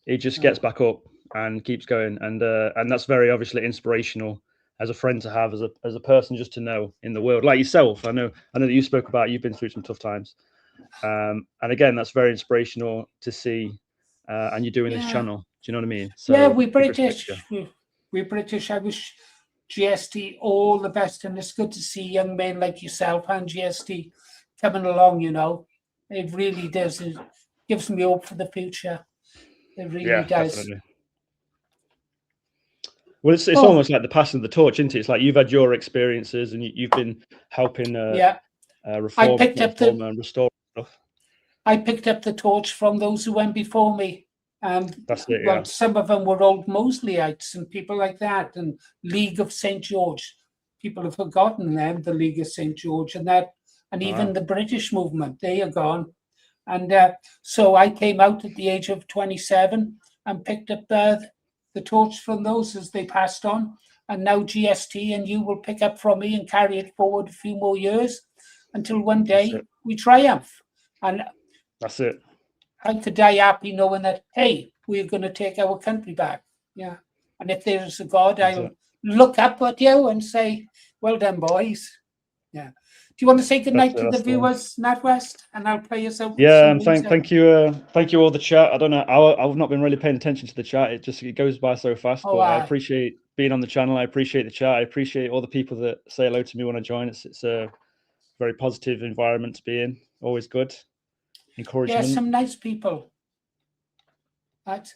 he just gets back up and keeps going. And that's very obviously inspirational as a friend to have, as a person just to know in the world, like yourself. I know that you spoke about, you've been through some tough times. And again, that's very inspirational to see. And you're doing this channel. Do you know what I mean? So yeah, we're British. We're British. I wish GST all the best, and it's good to see young men like yourself and GST coming along. It really does. It gives me hope for the future. It really does. Definitely. Well, it's almost like the passing of the torch, isn't it? It's like you've had your experiences and you've been helping reform and restore stuff. I picked up the torch from those who went before me. That's it, well, some of them were old Mosleyites and people like that, and League of St. George. People have forgotten them, the League of St. George, and even the British movement. They are gone. And so I came out at the age of 27 and picked up the torch from those as they passed on. And now GST and you will pick up from me and carry it forward a few more years until one day we triumph. And that's it. I could die happy knowing that, hey, we're going to take our country back. Yeah. And if there is a God, I'll look up at you and say, well done, boys. Yeah. Do you want to say goodnight to the viewers, NatWest? And I'll play us out. Yeah, and thank you all the chat. I don't know, I've not been really paying attention to the chat. It goes by so fast. But I appreciate being on the channel. I appreciate the chat. I appreciate all the people that say hello to me when I join. It's a very positive environment to be in. Always good. Encouragement. Yeah, some nice people. Right.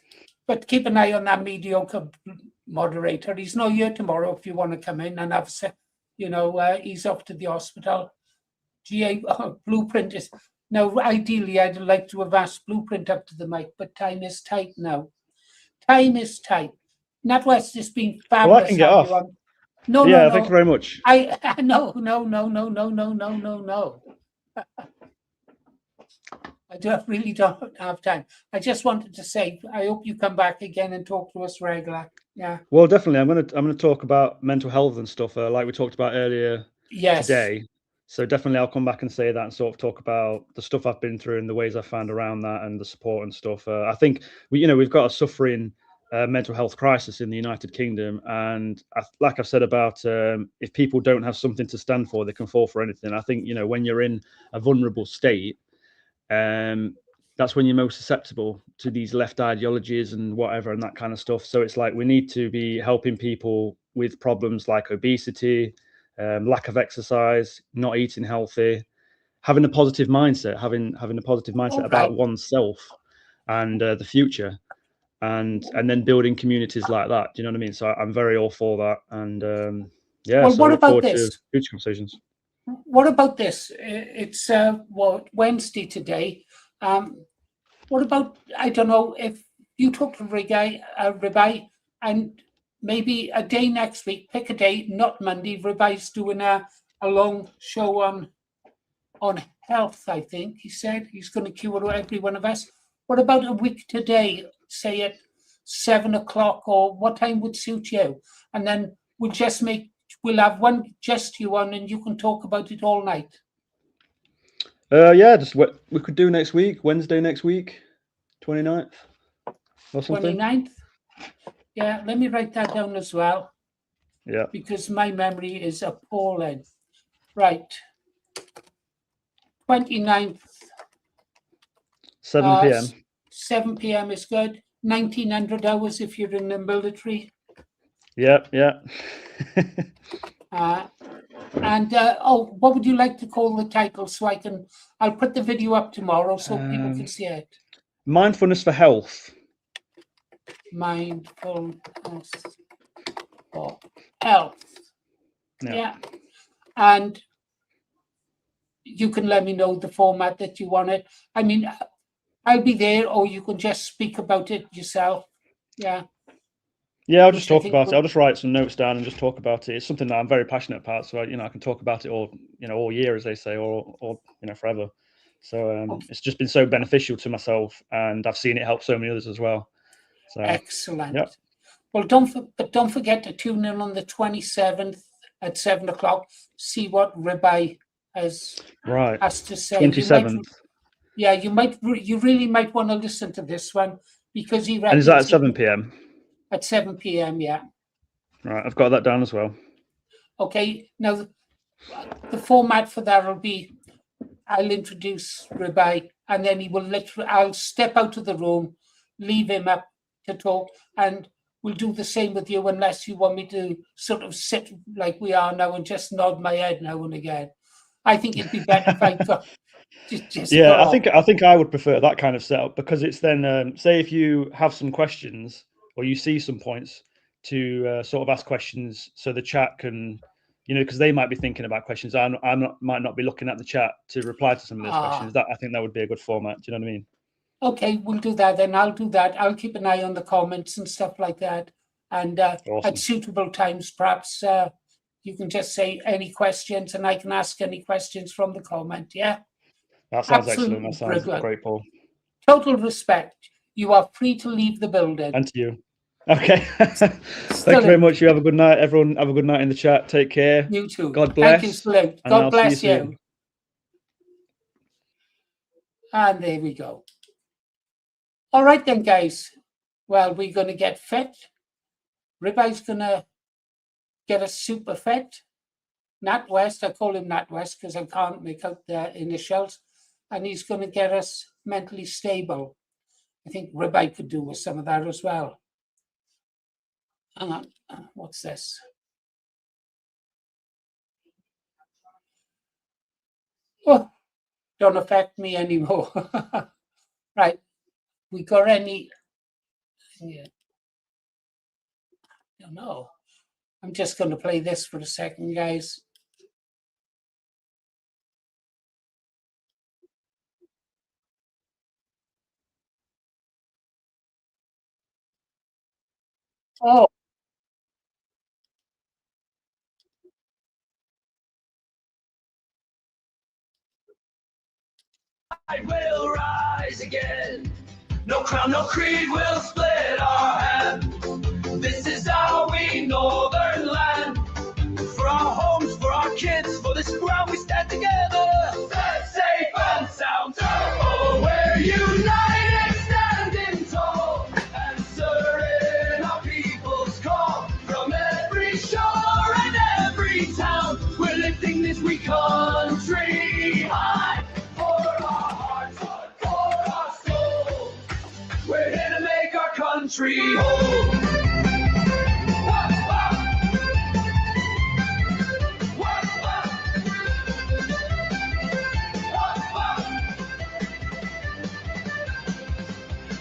But keep an eye on that mediocre moderator. He's not here tomorrow if you want to come in and have he's off to the hospital. Blueprint is Now, ideally, I'd like to have asked Blueprint up to the mic, but time is tight now. Time is tight. NatWest has been fabulous. Well, I can get off. No, yeah, no. Thank you very much. No. Really don't have time. I just wanted to say, I hope you come back again and talk to us regular. Yeah. Well, definitely. I'm gonna talk about mental health and stuff, like we talked about earlier today. So definitely, I'll come back and say that and sort of talk about the stuff I've been through and the ways I found around that and the support and stuff. I think we've got a suffering mental health crisis in the United Kingdom, and like I've said about if people don't have something to stand for, they can fall for anything. I think when you're in a vulnerable state, that's when you're most susceptible to these left ideologies and whatever and that kind of stuff. So it's like we need to be helping people with problems like obesity, lack of exercise, not eating healthy, having a positive mindset, having a positive mindset about oneself and the future, and then building communities like that. Do you know what I mean? So I'm very all for that, and Well, so what I look about forward this? to future conversations. What about this? It's Wednesday today. What about, I don't know, if you talk to Ribai, and maybe a day next week, pick a day, not Monday. Ribai's doing a long show on health, I think. He said he's going to cure every one of us. What about a week today, say at 7 o'clock, or what time would suit you? And then we'll have one just you on, and you can talk about it all night. Yeah, just what we could do next week, Wednesday next week, 29th or something. 29th? Yeah, let me write that down as well. Yeah. Because my memory is appalling. Right. 29th. 7 p.m. 7 p.m. is good. 1900 hours if you're in the military. Yeah. What would you like to call the title so I'll put the video up tomorrow so people can see it. Mindfulness for health. Mindfulness for health. Yeah. And you can let me know the format that you want it. I mean, I'll be there, or you can just speak about it yourself. Yeah. Yeah, I'll just talk about it. I'll just write some notes down and just talk about it. It's something that I'm very passionate about, so I can talk about it all year, as they say, or forever. So it's just been so beneficial to myself, and I've seen it help so many others as well. So excellent. Yeah. Well, don't forget to tune in on the 27th at 7 o'clock. See what Ribai has to say. 27th. You really might want to listen to this one, because he reckons. And is that at 7 p.m? At 7 p.m. Yeah. Right, I've got that down as well. Okay. Now, the format for that will be, I'll introduce Ribai, and then I'll step out of the room, leave him up to talk, and we'll do the same with you, unless you want me to sort of sit like we are now and just nod my head now and again. I think it'd be better if I got just yeah, I think I would prefer that kind of setup, because it's then say if you have some questions or you see some points, to sort of ask questions, so the chat can, because they might be thinking about questions. Might not be looking at the chat to reply to some of those questions. I think that would be a good format. Do you know what I mean? Okay, we'll do that then. I'll do that. I'll keep an eye on the comments and stuff like that. And awesome. At suitable times, perhaps you can just say any questions, and I can ask any questions from the comment. Yeah. That sounds excellent. That sounds great, Paul. Total respect. You are free to leave the building. And to you. Okay. Thank you very much. You have a good night. Everyone have a good night in the chat. Take care. You too. God bless. Thank you, Salute. God bless you. And there we go. All right then, guys. Well, we're going to get fit. Ribai's going to get us super fit. NatWest, I call him NatWest because I can't make out the initials. And he's going to get us mentally stable. I think Ribai could do with some of that as well. Hang on. What's this? Oh, don't affect me anymore. Right. We got any? Yeah. I don't know. I'm just going to play this for a second, guys. Oh, I will rise again. No crown, no creed will split our hand. This is our wee northern land. For our homes, for our kids, for this ground we stand together. Safe and sound. Oh, we're united, standing tall, answering our people's call. From every shore and every town, we're lifting this wee country high. For our hearts, for our souls, we're here to make our country whole.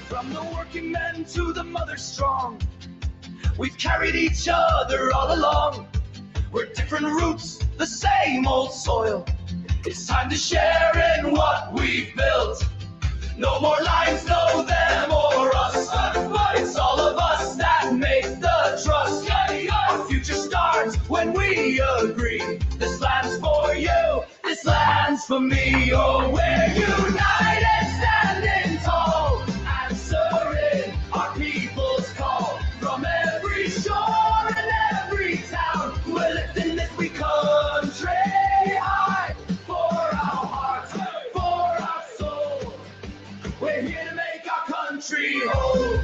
From the working men to the mothers strong, we've carried each other all along. We're different roots, the same old soil. It's time to share in what we've built. No more lines, no them or us. It's all of us that make the trust. Our future starts when we agree. This land's for you, this land's for me. Oh, we're united, standing tall, answering our people's call. From every shore and every town, we're lifting this wee country high. For our hearts, for our souls, we're here to make our country whole.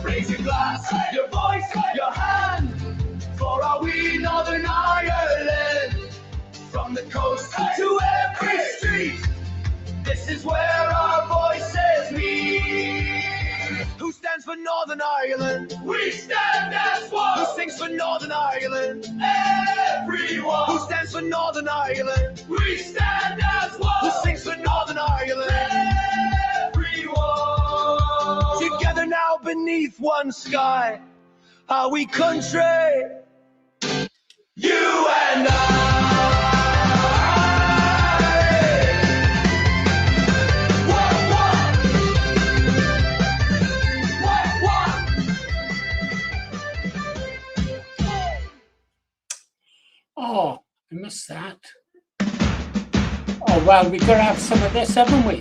Raise your glass, your voice, your hand, for our wee Northern Ireland. From the coast to every street, this is where our voices meet. Who stands for Northern Ireland? We stand as one. Who sings for Northern Ireland? Everyone. Who stands for Northern Ireland? We stand as one. Who sings for Northern Ireland? Everyone. Together now beneath one sky, are we country? You and I. oh, I missed that. Oh, well, we got to have some of this, haven't we?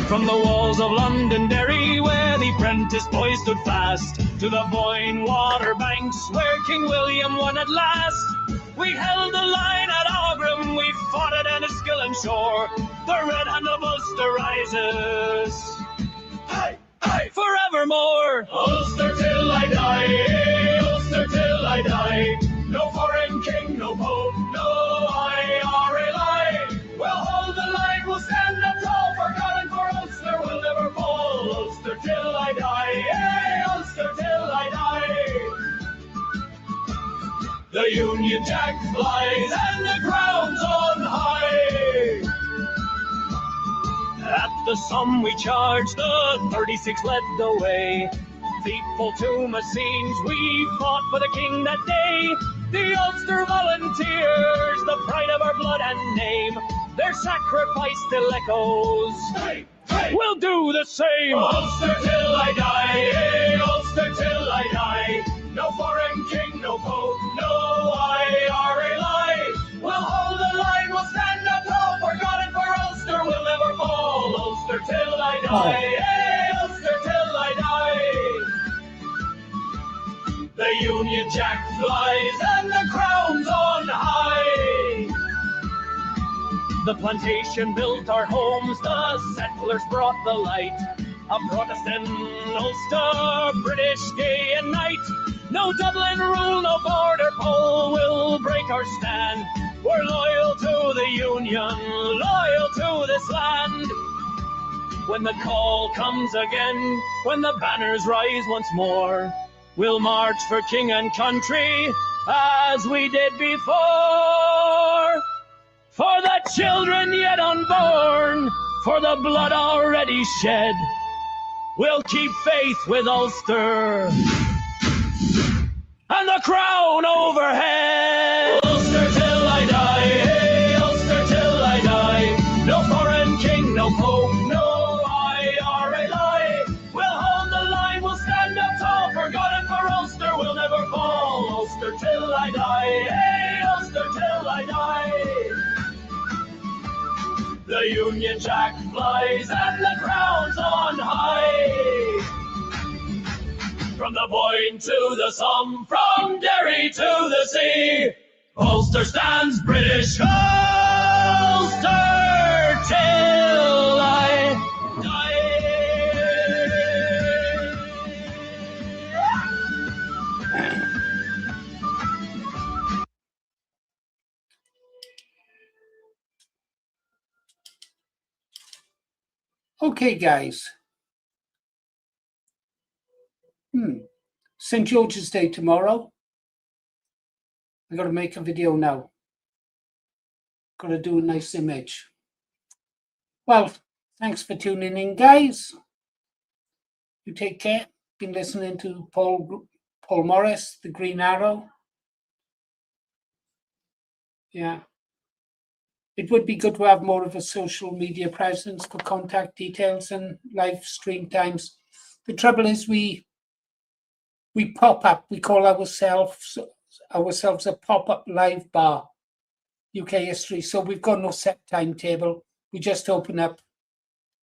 From the walls of Londonderry, where the apprentice boys stood fast, to the Boyne water banks, where King William won at last. We held the line at Aughrim, we fought it at Enniskillen shore. The red hand of Ulster rises, hey, hey, forevermore. Ulster till I die, Ulster till I die. No foreign king, no pope, no IRLI. We'll hold the line, we'll stand up tall, for God and for Ulster we'll never fall. Ulster till I die, hey, Ulster till I die. The Union Jack flies and the crown's on high. At the Somme we charged, the 36 led the way. Faithful to Messines, we fought for the king that day. The Ulster Volunteers, the pride of our blood and name, their sacrifice still echoes. Hey, hey, we'll do the same. Ulster till I die, hey, Ulster till I die. No foreign king, no pope, no IRLI. We'll hold the line, we'll stand up tall, for God and for Ulster we'll never fall. Ulster till I die, hey, Ulster till I die. The Union Jack flies and the crown's on high. The plantation built our homes, the settlers brought the light. A Protestant Ulster, British day and night. No Dublin rule, no border pole will break our stand. We're loyal to the Union, loyal to this land. When the call comes again, when the banners rise once more, we'll march for king and country as we did before. For the children yet unborn, for the blood already shed, we'll keep faith with Ulster and the crown overhead. Ulster till I die. The Union Jack flies and the crown's on high. From the Boyne to the Somme, from Derry to the sea, Ulster stands British, Ulster till I die. Okay, guys. St. George's Day tomorrow. I got to make a video now. Got to do a nice image. Well, thanks for tuning in, guys. You take care. Been listening to Paul Morris, the Green Arrow. Yeah. It would be good to have more of a social media presence for contact details and live stream times. The trouble is we pop up. We call ourselves a pop-up live bar, UK history. So we've got no set timetable. We just open up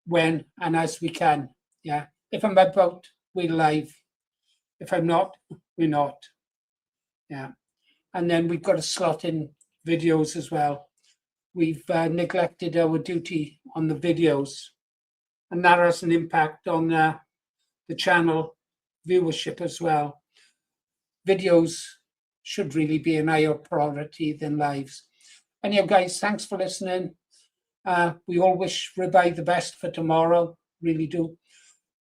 when and as we can. Yeah. If I'm about, we're live. If I'm not, we're not. Yeah. And then we've got to slot in videos as well. We've neglected our duty on the videos, and that has an impact on the channel viewership as well. Videos should really be an higher priority than lives. Anyhow, guys, thanks for listening. We all wish Ribeye the best for tomorrow, really do.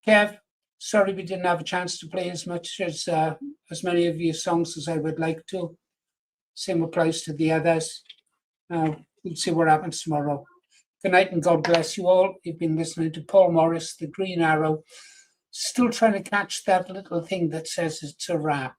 Kev, sorry we didn't have a chance to play as much as many of your songs as I would like to. Same applies to the others. We'll see what happens tomorrow. Good night and God bless you all. You've been listening to Paul Morris, the Green Arrow. Still trying to catch that little thing that says it's a wrap.